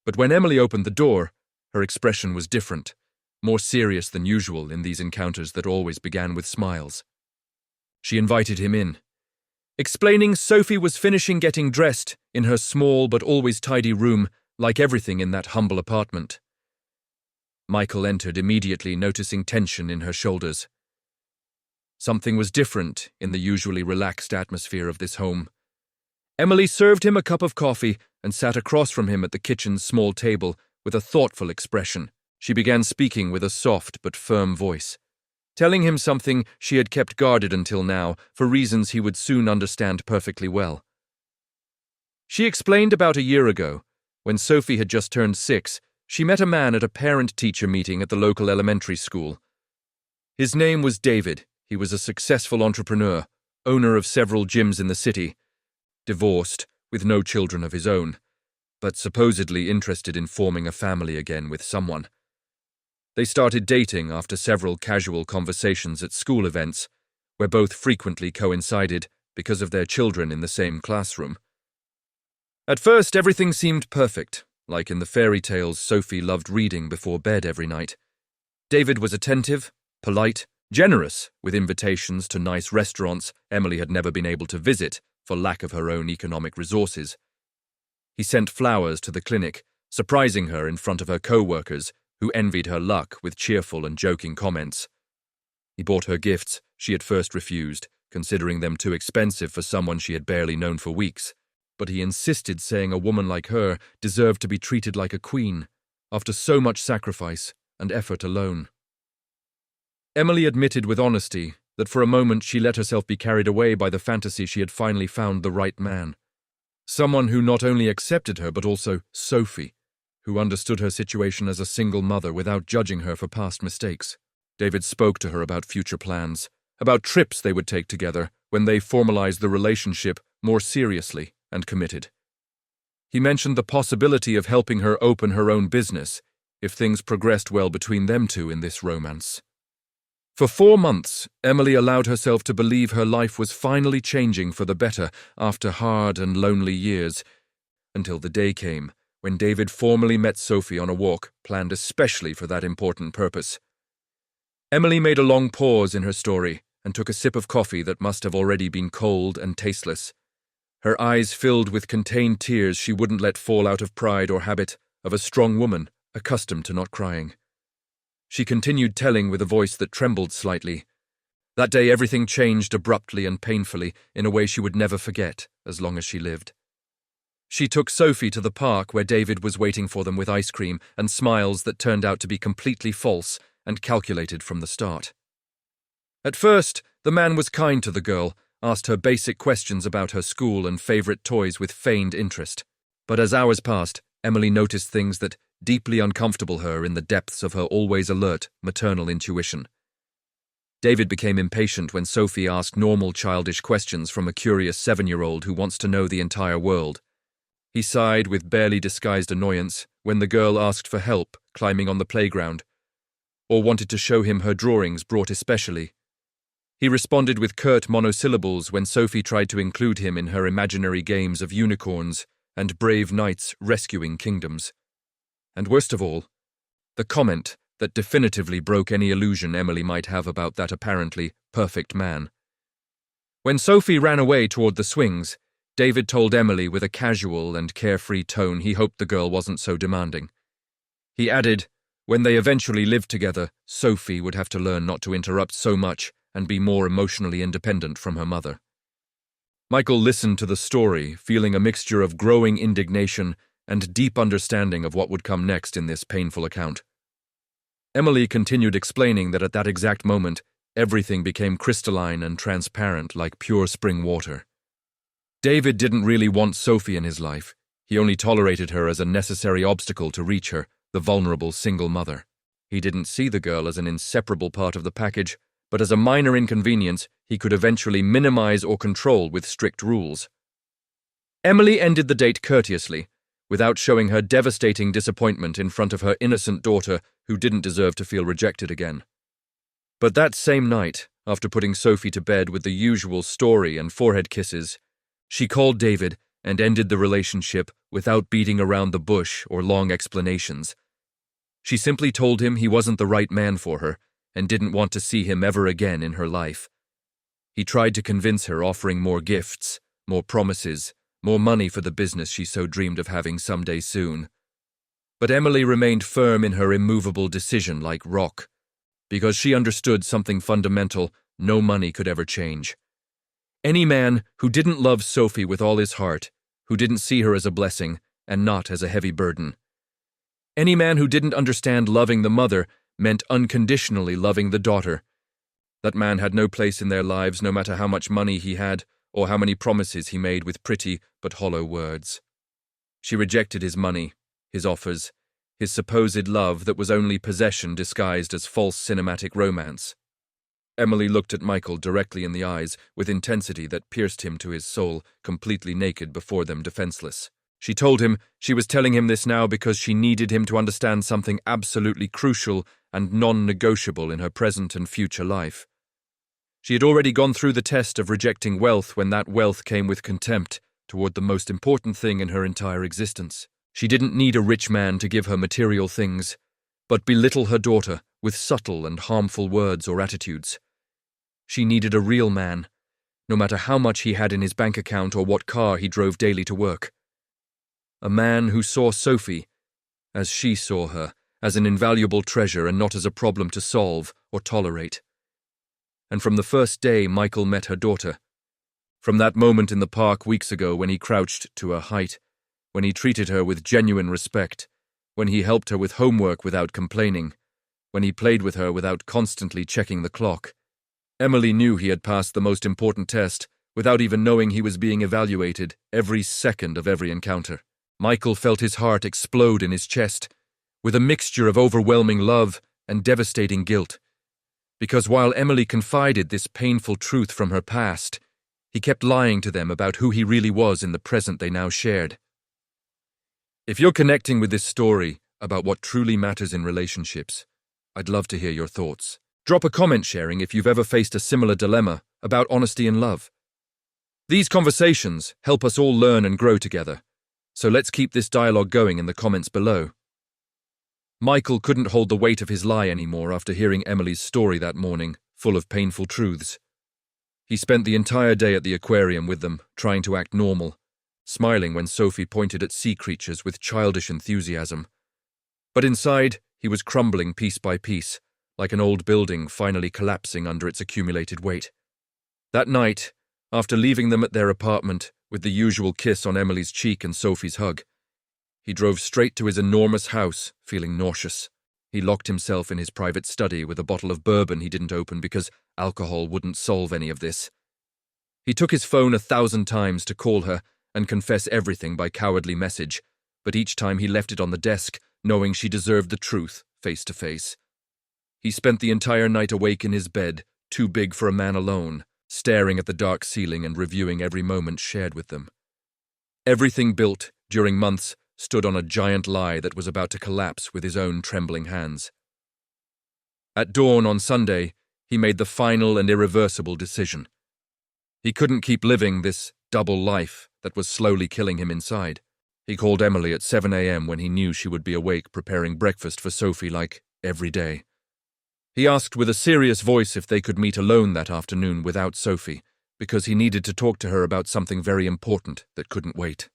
[SPEAKER 1] But when Emily opened the door, her expression was different, more serious than usual in these encounters that always began with smiles. She invited him in, explaining Sophie was finishing getting dressed in her small but always tidy room, like everything in that humble apartment. Michael entered immediately, noticing tension in her shoulders. Something was different in the usually relaxed atmosphere of this home. Emily served him a cup of coffee and sat across from him at the kitchen's small table with a thoughtful expression. She began speaking with a soft but firm voice, telling him something she had kept guarded until now for reasons he would soon understand perfectly well. She explained about a year ago, when Sophie had just turned 6, she met a man at a parent-teacher meeting at the local elementary school. His name was David. He was a successful entrepreneur, owner of several gyms in the city, divorced, with no children of his own, but supposedly interested in forming a family again with someone. They started dating after several casual conversations at school events, where both frequently coincided because of their children in the same classroom. At first, everything seemed perfect, like in the fairy tales Sophie loved reading before bed every night. David was attentive, polite, generous with invitations to nice restaurants Emily had never been able to visit for lack of her own economic resources. He sent flowers to the clinic, surprising her in front of her co-workers, who envied her luck with cheerful and joking comments. He bought her gifts she had first refused, considering them too expensive for someone she had barely known for weeks. But he insisted, saying a woman like her deserved to be treated like a queen, after so much sacrifice and effort alone. Emily admitted with honesty that for a moment she let herself be carried away by the fantasy she had finally found the right man. Someone who not only accepted her but also Sophie, who understood her situation as a single mother without judging her for past mistakes. David spoke to her about future plans, about trips they would take together when they formalized the relationship more seriously and committed. He mentioned the possibility of helping her open her own business if things progressed well between them two in this romance. For 4 months, Emily allowed herself to believe her life was finally changing for the better after hard and lonely years, until the day came when David formally met Sophie on a walk planned especially for that important purpose. Emily made a long pause in her story and took a sip of coffee that must have already been cold and tasteless. Her eyes filled with contained tears she wouldn't let fall out of pride or habit of a strong woman accustomed to not crying. She continued telling with a voice that trembled slightly. That day everything changed abruptly and painfully in a way she would never forget as long as she lived. She took Sophie to the park where David was waiting for them with ice cream and smiles that turned out to be completely false and calculated from the start. At first, the man was kind to the girl, asked her basic questions about her school and favorite toys with feigned interest. But as hours passed, Emily noticed things that deeply uncomfortable her in the depths of her always alert maternal intuition. David became impatient when Sophie asked normal childish questions from a curious 7-year-old who wants to know the entire world. He sighed with barely disguised annoyance when the girl asked for help climbing on the playground, or wanted to show him her drawings brought especially. He responded with curt monosyllables when Sophie tried to include him in her imaginary games of unicorns and brave knights rescuing kingdoms. And worst of all, the comment that definitively broke any illusion Emily might have about that apparently perfect man. When Sophie ran away toward the swings, David told Emily with a casual and carefree tone he hoped the girl wasn't so demanding. He added, when they eventually lived together, Sophie would have to learn not to interrupt so much and be more emotionally independent from her mother. Michael listened to the story, feeling a mixture of growing indignation and deep understanding of what would come next in this painful account. Emily continued explaining that at that exact moment, everything became crystalline and transparent like pure spring water. David didn't really want Sophie in his life. He only tolerated her as a necessary obstacle to reach her, the vulnerable single mother. He didn't see the girl as an inseparable part of the package, but as a minor inconvenience he could eventually minimize or control with strict rules. Emily ended the date courteously, without showing her devastating disappointment in front of her innocent daughter who didn't deserve to feel rejected again. But that same night, after putting Sophie to bed with the usual story and forehead kisses, she called David and ended the relationship without beating around the bush or long explanations. She simply told him he wasn't the right man for her and didn't want to see him ever again in her life. He tried to convince her, offering more gifts, more promises, more money for the business she so dreamed of having someday soon. But Emily remained firm in her immovable decision like rock, because she understood something fundamental no money could ever change. Any man who didn't love Sophie with all his heart, who didn't see her as a blessing and not as a heavy burden. Any man who didn't understand loving the mother meant unconditionally loving the daughter. That man had no place in their lives no matter how much money he had or how many promises he made with pretty but hollow words. She rejected his money, his offers, his supposed love that was only possession disguised as false cinematic romance. Emily looked at Michael directly in the eyes with intensity that pierced him to his soul, completely naked before them, defenseless. She told him she was telling him this now because she needed him to understand something absolutely crucial and non-negotiable in her present and future life. She had already gone through the test of rejecting wealth when that wealth came with contempt toward the most important thing in her entire existence. She didn't need a rich man to give her material things, but belittle her daughter with subtle and harmful words or attitudes. She needed a real man, no matter how much he had in his bank account or what car he drove daily to work. A man who saw Sophie, as she saw her, as an invaluable treasure and not as a problem to solve or tolerate. And from the first day Michael met her daughter, from that moment in the park weeks ago when he crouched to her height, when he treated her with genuine respect, when he helped her with homework without complaining, when he played with her without constantly checking the clock, Emily knew he had passed the most important test without even knowing he was being evaluated every second of every encounter. Michael felt his heart explode in his chest, with a mixture of overwhelming love and devastating guilt. Because while Emily confided this painful truth from her past, he kept lying to them about who he really was in the present they now shared. If you're connecting with this story about what truly matters in relationships, I'd love to hear your thoughts. Drop a comment sharing if you've ever faced a similar dilemma about honesty in love. These conversations help us all learn and grow together, so let's keep this dialogue going in the comments below. Michael couldn't hold the weight of his lie anymore after hearing Emily's story that morning, full of painful truths. He spent the entire day at the aquarium with them, trying to act normal, smiling when Sophie pointed at sea creatures with childish enthusiasm. But inside, he was crumbling piece by piece, like an old building finally collapsing under its accumulated weight. That night, after leaving them at their apartment with the usual kiss on Emily's cheek and Sophie's hug, he drove straight to his enormous house, feeling nauseous. He locked himself in his private study with a bottle of bourbon he didn't open because alcohol wouldn't solve any of this. He took his phone 1,000 times to call her and confess everything by cowardly message, but each time he left it on the desk, knowing she deserved the truth face to face. He spent the entire night awake in his bed, too big for a man alone, staring at the dark ceiling and reviewing every moment shared with them. Everything built during months stood on a giant lie that was about to collapse with his own trembling hands. At dawn on Sunday, he made the final and irreversible decision. He couldn't keep living this double life that was slowly killing him inside. He called Emily at 7 a.m. when he knew she would be awake preparing breakfast for Sophie like every day. He asked with a serious voice if they could meet alone that afternoon without Sophie, because he needed to talk to her about something very important that couldn't wait.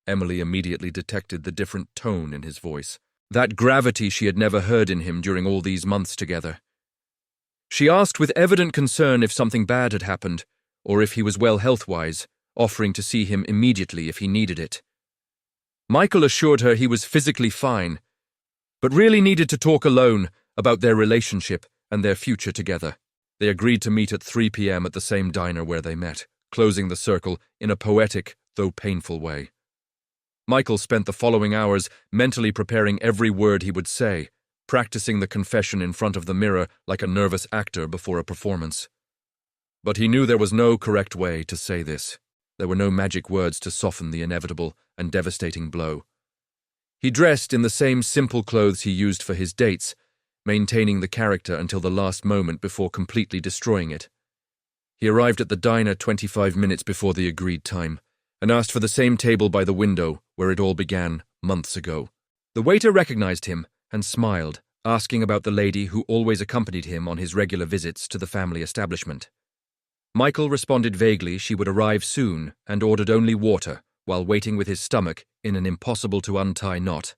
[SPEAKER 1] Emily immediately detected the different tone in his voice, that gravity she had never heard in him during all these months together. She asked with evident concern if something bad had happened, or if he was well health-wise, offering to see him immediately if he needed it. Michael assured her he was physically fine, but really needed to talk alone about their relationship and their future together. They agreed to meet at 3 p.m. at the same diner where they met, closing the circle in a poetic, though painful way. Michael spent the following hours mentally preparing every word he would say, practicing the confession in front of the mirror like a nervous actor before a performance. But he knew there was no correct way to say this. There were no magic words to soften the inevitable and devastating blow. He dressed in the same simple clothes he used for his dates, maintaining the character until the last moment before completely destroying it. He arrived at the diner 25 minutes before the agreed time, and asked for the same table by the window where it all began months ago. The waiter recognized him and smiled, asking about the lady who always accompanied him on his regular visits to the family establishment. Michael responded vaguely she would arrive soon and ordered only water while waiting with his stomach in an impossible-to-untie knot.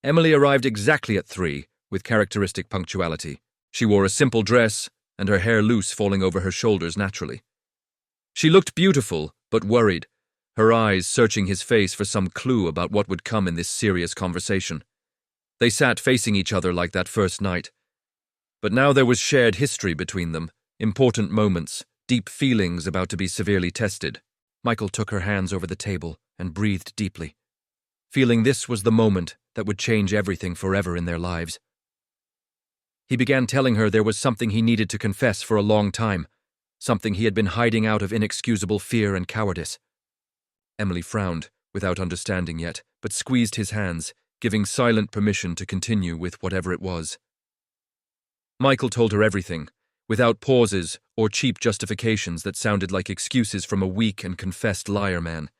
[SPEAKER 1] Emily arrived exactly at 3, with characteristic punctuality. She wore a simple dress and her hair loose falling over her shoulders naturally. She looked beautiful, but worried, her eyes searching his face for some clue about what would come in this serious conversation. They sat facing each other like that first night. But now there was shared history between them, important moments, deep feelings about to be severely tested. Michael took her hands over the table and breathed deeply, feeling this was the moment that would change everything forever in their lives. He began telling her there was something he needed to confess for a long time, something he had been hiding out of inexcusable fear and cowardice. Emily frowned, without understanding yet, but squeezed his hands, giving silent permission to continue with whatever it was. Michael told her everything, without pauses or cheap justifications that sounded like excuses from a weak and confessed liar man.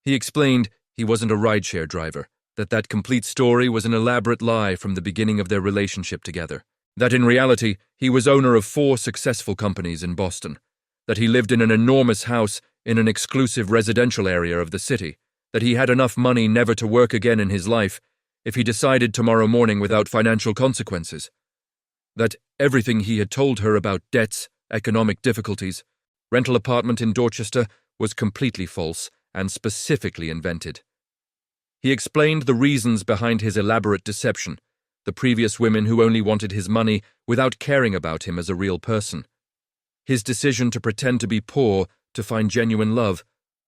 [SPEAKER 1] He explained he wasn't a rideshare driver, that complete story was an elaborate lie from the beginning of their relationship together, that in reality he was owner of 4 successful companies in Boston, that he lived in an enormous house in an exclusive residential area of the city, that he had enough money never to work again in his life if he decided tomorrow morning without financial consequences, that everything he had told her about debts, economic difficulties, rental apartment in Dorchester was completely false and specifically invented. He explained the reasons behind his elaborate deception, the previous women who only wanted his money without caring about him as a real person, his decision to pretend to be poor to find genuine love,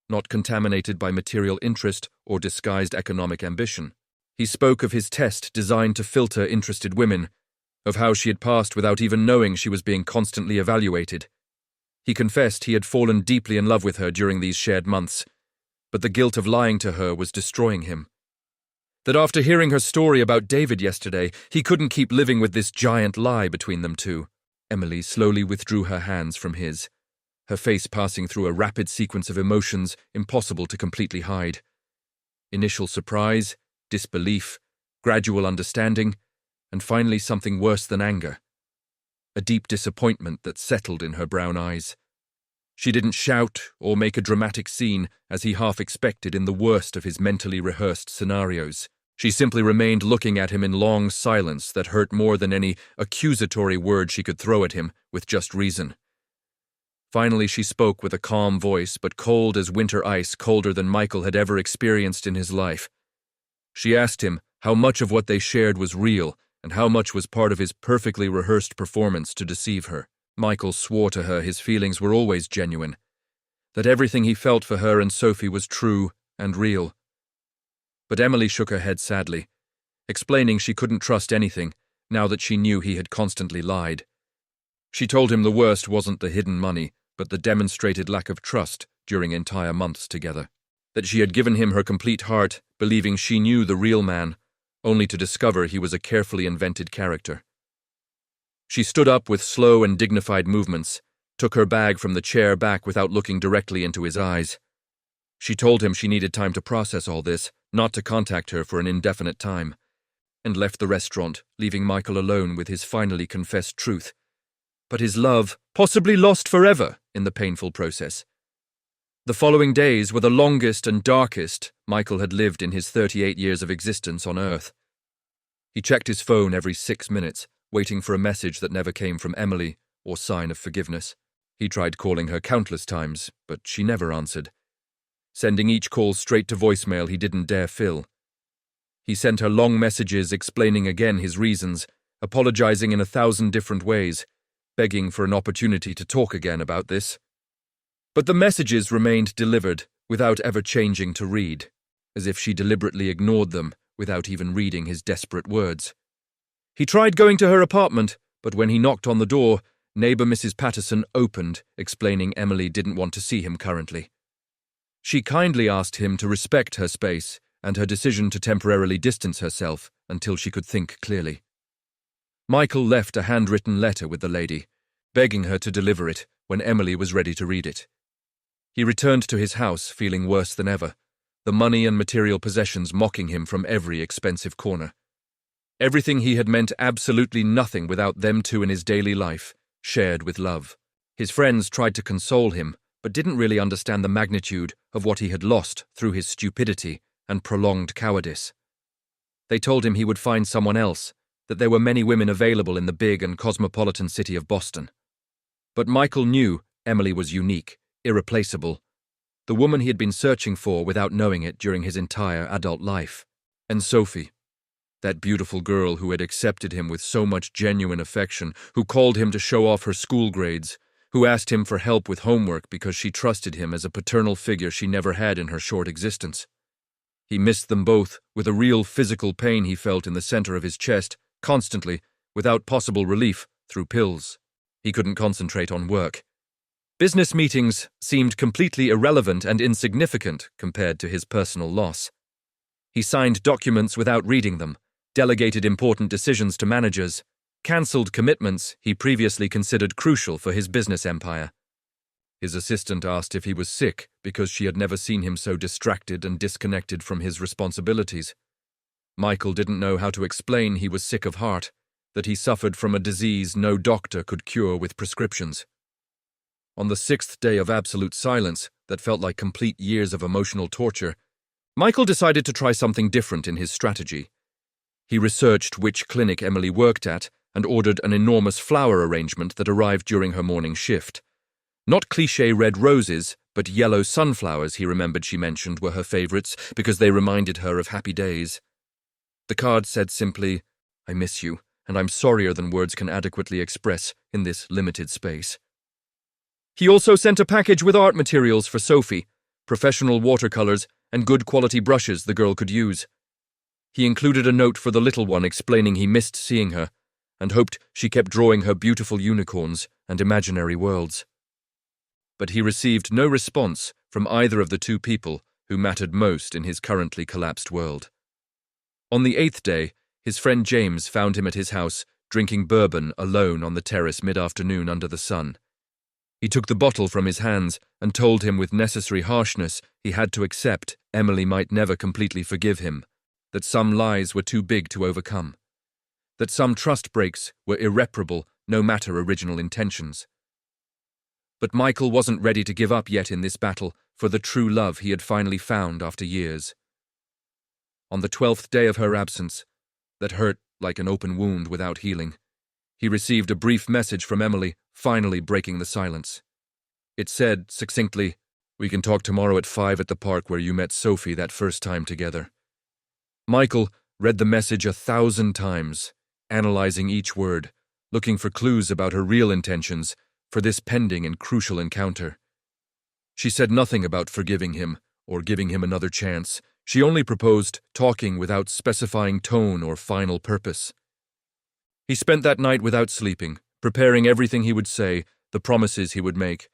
[SPEAKER 1] not contaminated by material interest or disguised economic ambition. He spoke of his test designed to filter interested women, of how she had passed without even knowing she was being constantly evaluated. He confessed he had fallen deeply in love with her during these shared months, but the guilt of lying to her was destroying him. That after hearing her story about David yesterday, he couldn't keep living with this giant lie between them two. Emily slowly withdrew her hands from his, her face passing through a rapid sequence of emotions impossible to completely hide. Initial surprise, disbelief, gradual understanding, and finally something worse than anger. A deep disappointment that settled in her brown eyes. She didn't shout or make a dramatic scene as he half expected in the worst of his mentally rehearsed scenarios. She simply remained looking at him in long silence that hurt more than any accusatory word she could throw at him with just reason. Finally she spoke with a calm voice, but cold as winter ice, colder than Michael had ever experienced in his life. She asked him how much of what they shared was real and how much was part of his perfectly rehearsed performance to deceive her. Michael swore to her his feelings were always genuine, that everything he felt for her and Sophie was true and real. But Emily shook her head sadly, explaining she couldn't trust anything now that she knew he had constantly lied. She told him the worst wasn't the hidden money, but the demonstrated lack of trust during entire months together. That she had given him her complete heart, believing she knew the real man, only to discover he was a carefully invented character. She stood up with slow and dignified movements, took her bag from the chair back without looking directly into his eyes. She told him she needed time to process all this, not to contact her for an indefinite time, and left the restaurant, leaving Michael alone with his finally confessed truth. But his love, possibly lost forever in the painful process. The following days were the longest and darkest Michael had lived in his 38 years of existence on Earth. He checked his phone every 6 minutes, waiting for a message that never came from Emily or sign of forgiveness. He tried calling her countless times, but she never answered, sending each call straight to voicemail he didn't dare fill. He sent her long messages explaining again his reasons, apologizing in 1,000 different ways, begging for an opportunity to talk again about this. But the messages remained delivered without ever changing to read, as if she deliberately ignored them without even reading his desperate words. He tried going to her apartment, but when he knocked on the door, neighbor Mrs. Patterson opened, explaining Emily didn't want to see him currently. She kindly asked him to respect her space and her decision to temporarily distance herself until she could think clearly. Michael left a handwritten letter with the lady, begging her to deliver it when Emily was ready to read it. He returned to his house feeling worse than ever, the money and material possessions mocking him from every expensive corner. Everything he had meant absolutely nothing without them two in his daily life, shared with love. His friends tried to console him, but didn't really understand the magnitude of what he had lost through his stupidity and prolonged cowardice. They told him he would find someone else, that there were many women available in the big and cosmopolitan city of Boston. But Michael knew Emily was unique, irreplaceable, the woman he had been searching for without knowing it during his entire adult life. And Sophie, that beautiful girl who had accepted him with so much genuine affection, who called him to show off her school grades, who asked him for help with homework because she trusted him as a paternal figure she never had in her short existence. He missed them both with a real physical pain he felt in the center of his chest, constantly, without possible relief, through pills. He couldn't concentrate on work. Business meetings seemed completely irrelevant and insignificant compared to his personal loss. He signed documents without reading them, delegated important decisions to managers, cancelled commitments he previously considered crucial for his business empire. His assistant asked if he was sick because she had never seen him so distracted and disconnected from his responsibilities. Michael didn't know how to explain he was sick of heart, that he suffered from a disease no doctor could cure with prescriptions. On the 6th day of absolute silence that felt like complete years of emotional torture, Michael decided to try something different in his strategy. He researched which clinic Emily worked at and ordered an enormous flower arrangement that arrived during her morning shift. Not cliché red roses, but yellow sunflowers he remembered she mentioned were her favorites because they reminded her of happy days. The card said simply, "I miss you, and I'm sorrier than words can adequately express in this limited space." He also sent a package with art materials for Sophie, professional watercolors, and good quality brushes the girl could use. He included a note for the little one explaining he missed seeing her, and hoped she kept drawing her beautiful unicorns and imaginary worlds. But he received no response from either of the two people who mattered most in his currently collapsed world. On the 8th day, his friend James found him at his house, drinking bourbon alone on the terrace mid-afternoon under the sun. He took the bottle from his hands and told him with necessary harshness he had to accept Emily might never completely forgive him, that some lies were too big to overcome, that some trust breaks were irreparable no matter original intentions. But Michael wasn't ready to give up yet in this battle for the true love he had finally found after years. On the 12th day of her absence, that hurt like an open wound without healing, he received a brief message from Emily, finally breaking the silence. It said, succinctly, "We can talk tomorrow at 5 at the park where you met Sophie that first time together." Michael read the message 1,000 times, analyzing each word, looking for clues about her real intentions for this pending and crucial encounter. She said nothing about forgiving him or giving him another chance. She only proposed talking without specifying tone or final purpose. He spent that night without sleeping, preparing everything he would say, the promises he would make,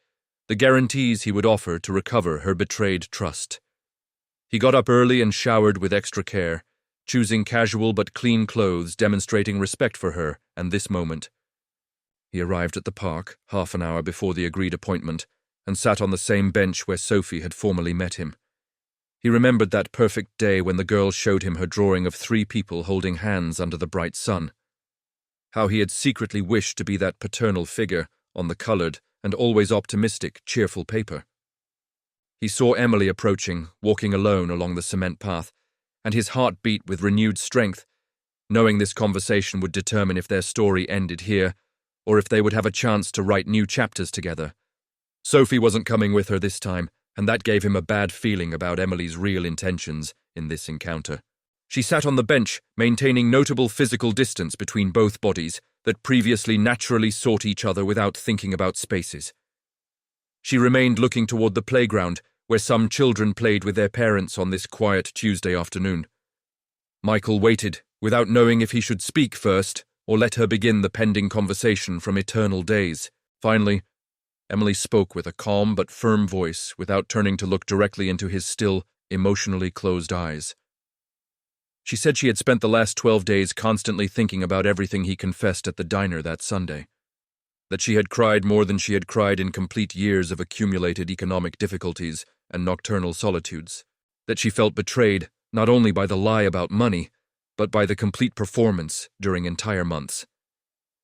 [SPEAKER 1] the guarantees he would offer to recover her betrayed trust. He got up early and showered with extra care, choosing casual but clean clothes demonstrating respect for her and this moment. He arrived at the park half an hour before the agreed appointment and sat on the same bench where Sophie had formerly met him. He remembered that perfect day when the girl showed him her drawing of 3 people holding hands under the bright sun. How he had secretly wished to be that paternal figure on the colored and always optimistic, cheerful paper. He saw Emily approaching, walking alone along the cement path, and his heart beat with renewed strength, knowing this conversation would determine if their story ended here or if they would have a chance to write new chapters together. Sophie wasn't coming with her this time, and that gave him a bad feeling about Emily's real intentions in this encounter. She sat on the bench, maintaining notable physical distance between both bodies that previously naturally sought each other without thinking about spaces. She remained looking toward the playground, where some children played with their parents on this quiet Tuesday afternoon. Michael waited, without knowing if he should speak first or let her begin the pending conversation from eternal days. Finally, Emily spoke with a calm but firm voice without turning to look directly into his still, emotionally closed eyes. She said she had spent the last 12 days constantly thinking about everything he confessed at the diner that Sunday. That she had cried more than she had cried in complete years of accumulated economic difficulties and nocturnal solitudes. That she felt betrayed not only by the lie about money, but by the complete performance during entire months.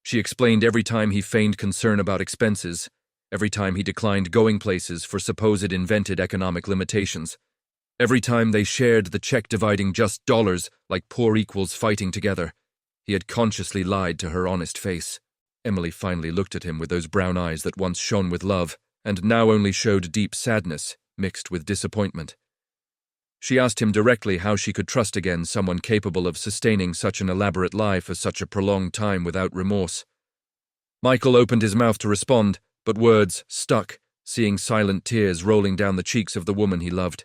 [SPEAKER 1] She explained every time he feigned concern about expenses, every time he declined going places for supposed invented economic limitations, every time they shared the check dividing just dollars like poor equals fighting together. He had consciously lied to her honest face. Emily finally looked at him with those brown eyes that once shone with love and now only showed deep sadness mixed with disappointment. She asked him directly how she could trust again someone capable of sustaining such an elaborate lie for such a prolonged time without remorse. Michael opened his mouth to respond, but words stuck, seeing silent tears rolling down the cheeks of the woman he loved.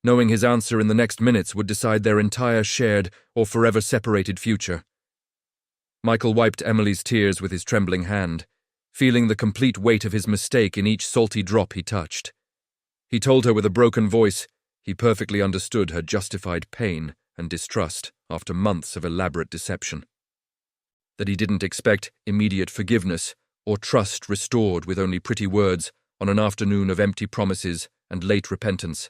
[SPEAKER 1] Knowing his answer in the next minutes would decide their entire shared or forever separated future. Michael wiped Emily's tears with his trembling hand, feeling the complete weight of his mistake in each salty drop he touched. He told her with a broken voice he perfectly understood her justified pain and distrust after months of elaborate deception. That he didn't expect immediate forgiveness or trust restored with only pretty words on an afternoon of empty promises and late repentance.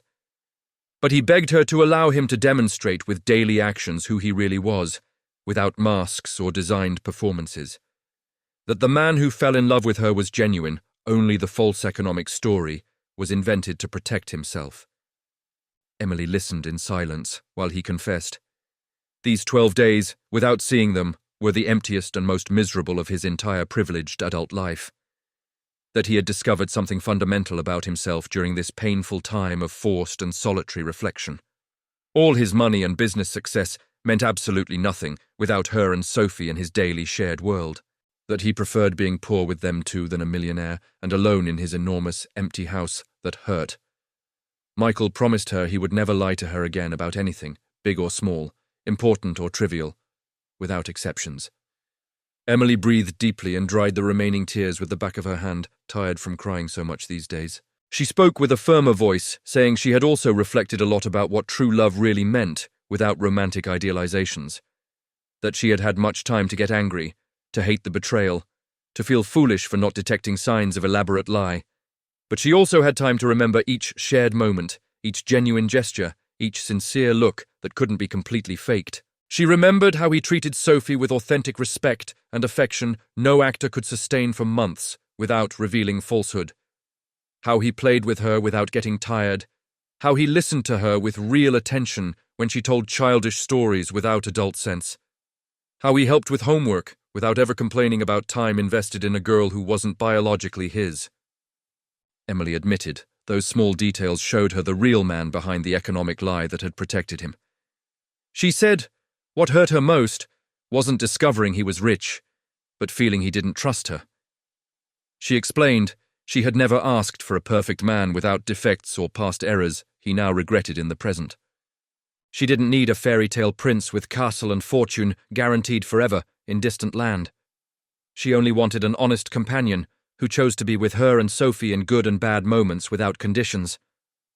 [SPEAKER 1] But he begged her to allow him to demonstrate with daily actions who he really was, without masks or designed performances. That the man who fell in love with her was genuine, only the false economic story was invented to protect himself. Emily listened in silence while he confessed. These 12 days, without seeing them, were the emptiest and most miserable of his entire privileged adult life. That he had discovered something fundamental about himself during this painful time of forced and solitary reflection. All his money and business success meant absolutely nothing without her and Sophie in his daily shared world. That he preferred being poor with them two than a millionaire and alone in his enormous, empty house that hurt. Michael promised her he would never lie to her again about anything, big or small, important or trivial, without exceptions. Emily breathed deeply and dried the remaining tears with the back of her hand, tired from crying so much these days. She spoke with a firmer voice, saying she had also reflected a lot about what true love really meant without romantic idealizations. That she had had much time to get angry, to hate the betrayal, to feel foolish for not detecting signs of elaborate lie. But she also had time to remember each shared moment, each genuine gesture, each sincere look that couldn't be completely faked. She remembered how he treated Sophie with authentic respect and affection no actor could sustain for months without revealing falsehood. How he played with her without getting tired. How he listened to her with real attention when she told childish stories without adult sense. How he helped with homework without ever complaining about time invested in a girl who wasn't biologically his. Emily admitted those small details showed her the real man behind the economic lie that had protected him. She said what hurt her most wasn't discovering he was rich, but feeling he didn't trust her. She explained she had never asked for a perfect man without defects or past errors he now regretted in the present. She didn't need a fairy tale prince with castle and fortune guaranteed forever in distant land. She only wanted an honest companion who chose to be with her and Sophie in good and bad moments without conditions.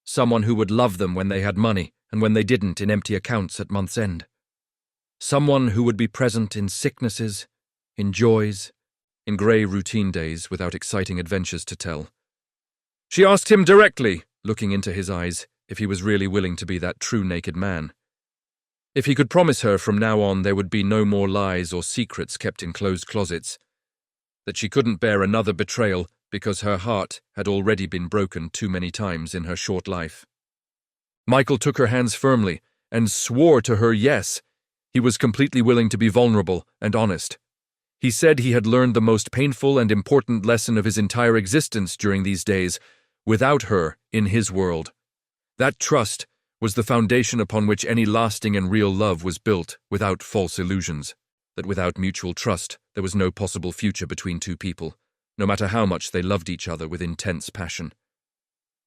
[SPEAKER 1] Someone who would love them when they had money and when they didn't in empty accounts at month's end. Someone who would be present in sicknesses, in joys, in grey routine days without exciting adventures to tell. She asked him directly, looking into his eyes, if he was really willing to be that true naked man. If he could promise her from now on there would be no more lies or secrets kept in closed closets, that she couldn't bear another betrayal because her heart had already been broken too many times in her short life. Michael took her hands firmly and swore to her yes. He was completely willing to be vulnerable and honest. He said he had learned the most painful and important lesson of his entire existence during these days, without her in his world. That trust was the foundation upon which any lasting and real love was built without false illusions. That without mutual trust, there was no possible future between two people, no matter how much they loved each other with intense passion.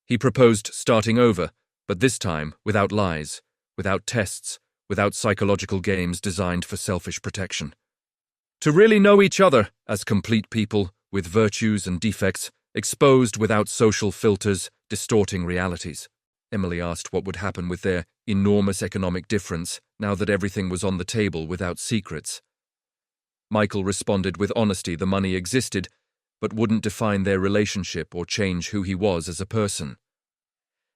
[SPEAKER 1] He proposed starting over, but this time without lies, without tests, without psychological games designed for selfish protection. To really know each other as complete people, with virtues and defects, exposed without social filters, distorting realities. Emily asked what would happen with their enormous economic difference now that everything was on the table without secrets. Michael responded with honesty the money existed, but wouldn't define their relationship or change who he was as a person.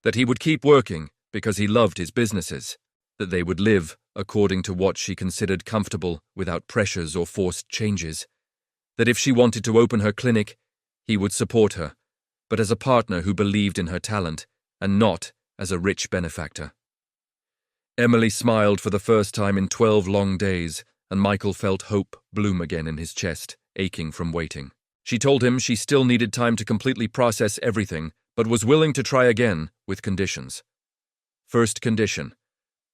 [SPEAKER 1] That he would keep working because he loved his businesses. That they would live according to what she considered comfortable without pressures or forced changes. That if she wanted to open her clinic, he would support her, but as a partner who believed in her talent and not as a rich benefactor. Emily smiled for the first time in 12 long days, and Michael felt hope bloom again in his chest, aching from waiting. She told him she still needed time to completely process everything, but was willing to try again with conditions. First condition: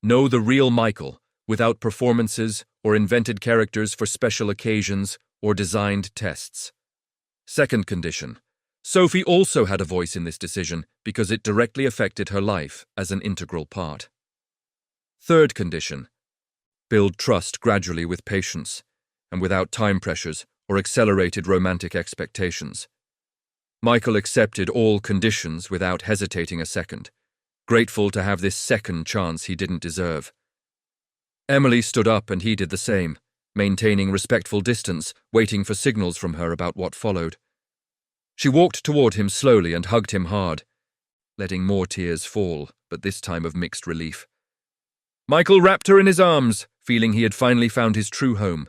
[SPEAKER 1] know the real Michael, without performances or invented characters for special occasions or designed tests. Second condition: Sophie also had a voice in this decision because it directly affected her life as an integral part. Third condition: build trust gradually with patience and without time pressures or accelerated romantic expectations. Michael accepted all conditions without hesitating a second, grateful to have this second chance he didn't deserve. Emily stood up and he did the same, maintaining respectful distance, waiting for signals from her about what followed. She walked toward him slowly and hugged him hard, letting more tears fall, but this time of mixed relief. Michael wrapped her in his arms, feeling he had finally found his true home,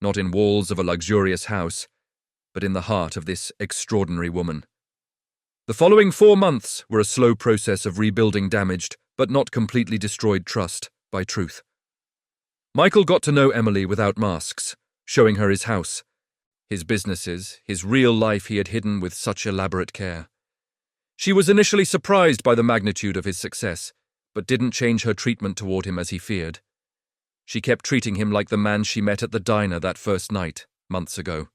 [SPEAKER 1] not in walls of a luxurious house, but in the heart of this extraordinary woman. The following 4 months were a slow process of rebuilding damaged, but not completely destroyed trust by truth. Michael got to know Emily without masks, showing her his house, his businesses, his real life he had hidden with such elaborate care. She was initially surprised by the magnitude of his success, but didn't change her treatment toward him as he feared. She kept treating him like the man she met at the diner that first night, months ago.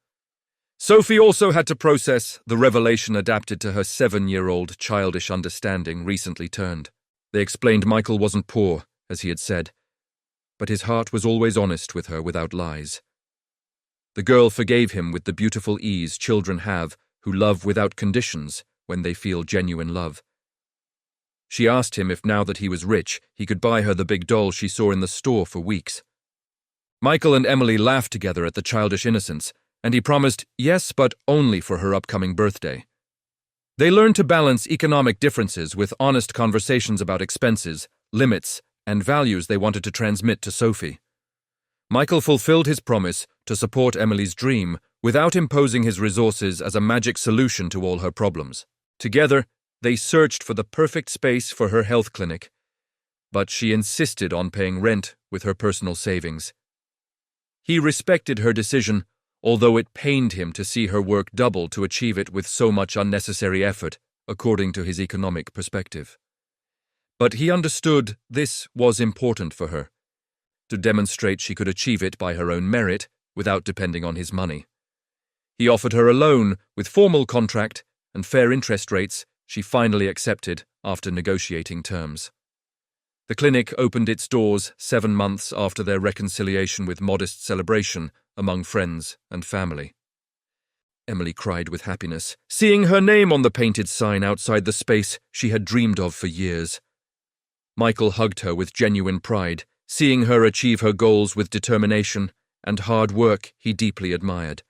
[SPEAKER 1] Sophie also had to process the revelation adapted to her 7-year-old childish understanding recently turned. They explained Michael wasn't poor, as he had said, but his heart was always honest with her without lies. The girl forgave him with the beautiful ease children have who love without conditions when they feel genuine love. She asked him if now that he was rich, he could buy her the big doll she saw in the store for weeks. Michael and Emily laughed together at the childish innocence, and he promised yes, but only for her upcoming birthday. They learned to balance economic differences with honest conversations about expenses, limits, and values they wanted to transmit to Sophie. Michael fulfilled his promise to support Emily's dream without imposing his resources as a magic solution to all her problems. Together, they searched for the perfect space for her health clinic, but she insisted on paying rent with her personal savings. He respected her decision, although it pained him to see her work double to achieve it with so much unnecessary effort, according to his economic perspective. But he understood this was important for her, to demonstrate she could achieve it by her own merit without depending on his money. He offered her a loan with formal contract and fair interest rates she finally accepted after negotiating terms. The clinic opened its doors 7 months after their reconciliation with modest celebration among friends and family. Emily cried with happiness, seeing her name on the painted sign outside the space she had dreamed of for years. Michael hugged her with genuine pride, seeing her achieve her goals with determination and hard work he deeply admired.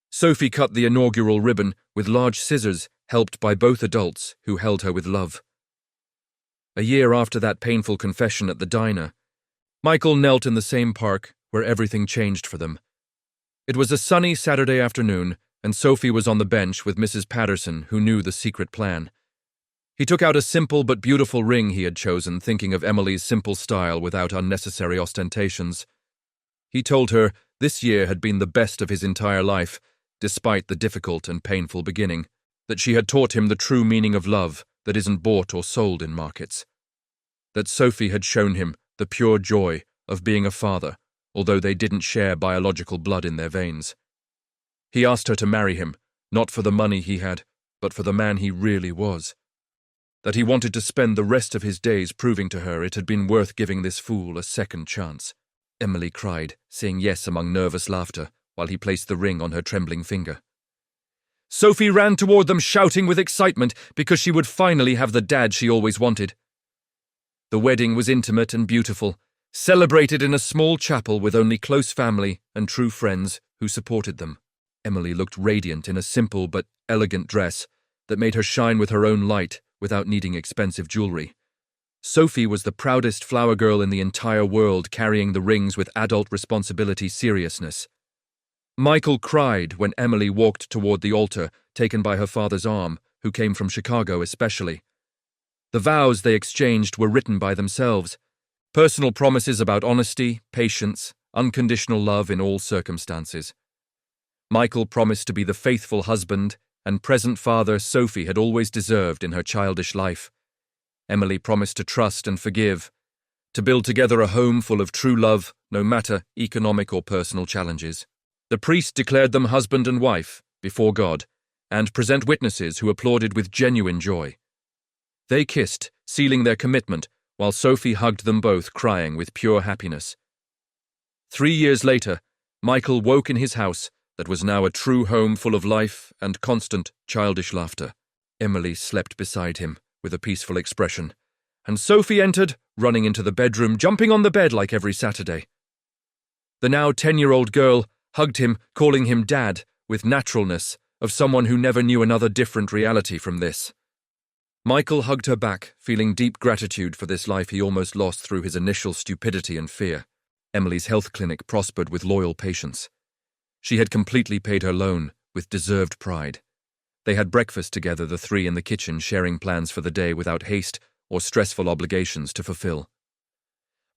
[SPEAKER 1] Sophie cut the inaugural ribbon with large scissors, helped by both adults who held her with love. A year after that painful confession at the diner, Michael knelt in the same park where everything changed for them. It was a sunny Saturday afternoon, and Sophie was on the bench with Mrs. Patterson, who knew the secret plan. He took out a simple but beautiful ring he had chosen, thinking of Emily's simple style without unnecessary ostentations. He told her this year had been the best of his entire life, despite the difficult and painful beginning, that she had taught him the true meaning of love that isn't bought or sold in markets. That Sophie had shown him the pure joy of being a father, although they didn't share biological blood in their veins. He asked her to marry him, not for the money he had, but for the man he really was. That he wanted to spend the rest of his days proving to her it had been worth giving this fool a second chance. Emily cried, saying yes among nervous laughter, while he placed the ring on her trembling finger. Sophie ran toward them, shouting with excitement because she would finally have the dad she always wanted. The wedding was intimate and beautiful, celebrated in a small chapel with only close family and true friends who supported them. Emily looked radiant in a simple but elegant dress that made her shine with her own light without needing expensive jewelry. Sophie was the proudest flower girl in the entire world, carrying the rings with adult responsibility seriousness. Michael cried when Emily walked toward the altar, taken by her father's arm, who came from Chicago especially. The vows they exchanged were written by themselves, personal promises about honesty, patience, unconditional love in all circumstances. Michael promised to be the faithful husband and present father Sophie had always deserved in her childish life. Emily promised to trust and forgive, to build together a home full of true love, no matter economic or personal challenges. The priest declared them husband and wife before God, and present witnesses who applauded with genuine joy. They kissed, sealing their commitment, while Sophie hugged them both, crying with pure happiness. 3 years later, Michael woke in his house that was now a true home full of life and constant childish laughter. Emily slept beside him with a peaceful expression, and Sophie entered, running into the bedroom, jumping on the bed like every Saturday. The now 10-year-old girl hugged him, calling him Dad, with naturalness of someone who never knew another different reality from this. Michael hugged her back, feeling deep gratitude for this life he almost lost through his initial stupidity and fear. Emily's health clinic prospered with loyal patients. She had completely paid her loan with deserved pride. They had breakfast together, the three in the kitchen, sharing plans for the day without haste or stressful obligations to fulfill.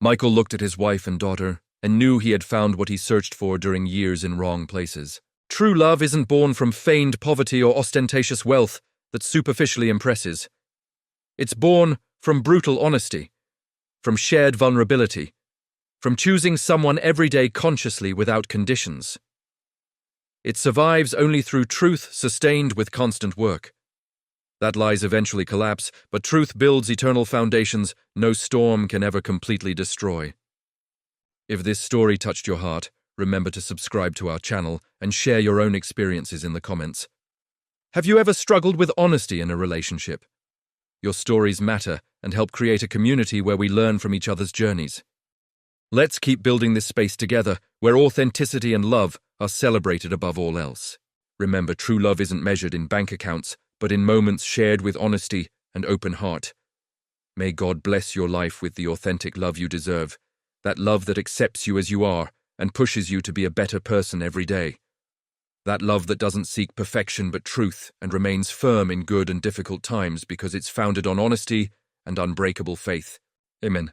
[SPEAKER 1] Michael looked at his wife and daughter and knew he had found what he searched for during years in wrong places. True love isn't born from feigned poverty or ostentatious wealth that superficially impresses. It's born from brutal honesty, from shared vulnerability, from choosing someone every day consciously without conditions. It survives only through truth sustained with constant work. That lies eventually collapse, but truth builds eternal foundations no storm can ever completely destroy. If this story touched your heart, remember to subscribe to our channel and share your own experiences in the comments. Have you ever struggled with honesty in a relationship? Your stories matter and help create a community where we learn from each other's journeys. Let's keep building this space together, where authenticity and love are celebrated above all else. Remember, true love isn't measured in bank accounts, but in moments shared with honesty and open heart. May God bless your life with the authentic love you deserve, that love that accepts you as you are and pushes you to be a better person every day. That love that doesn't seek perfection but truth and remains firm in good and difficult times because it's founded on honesty and unbreakable faith. Amen.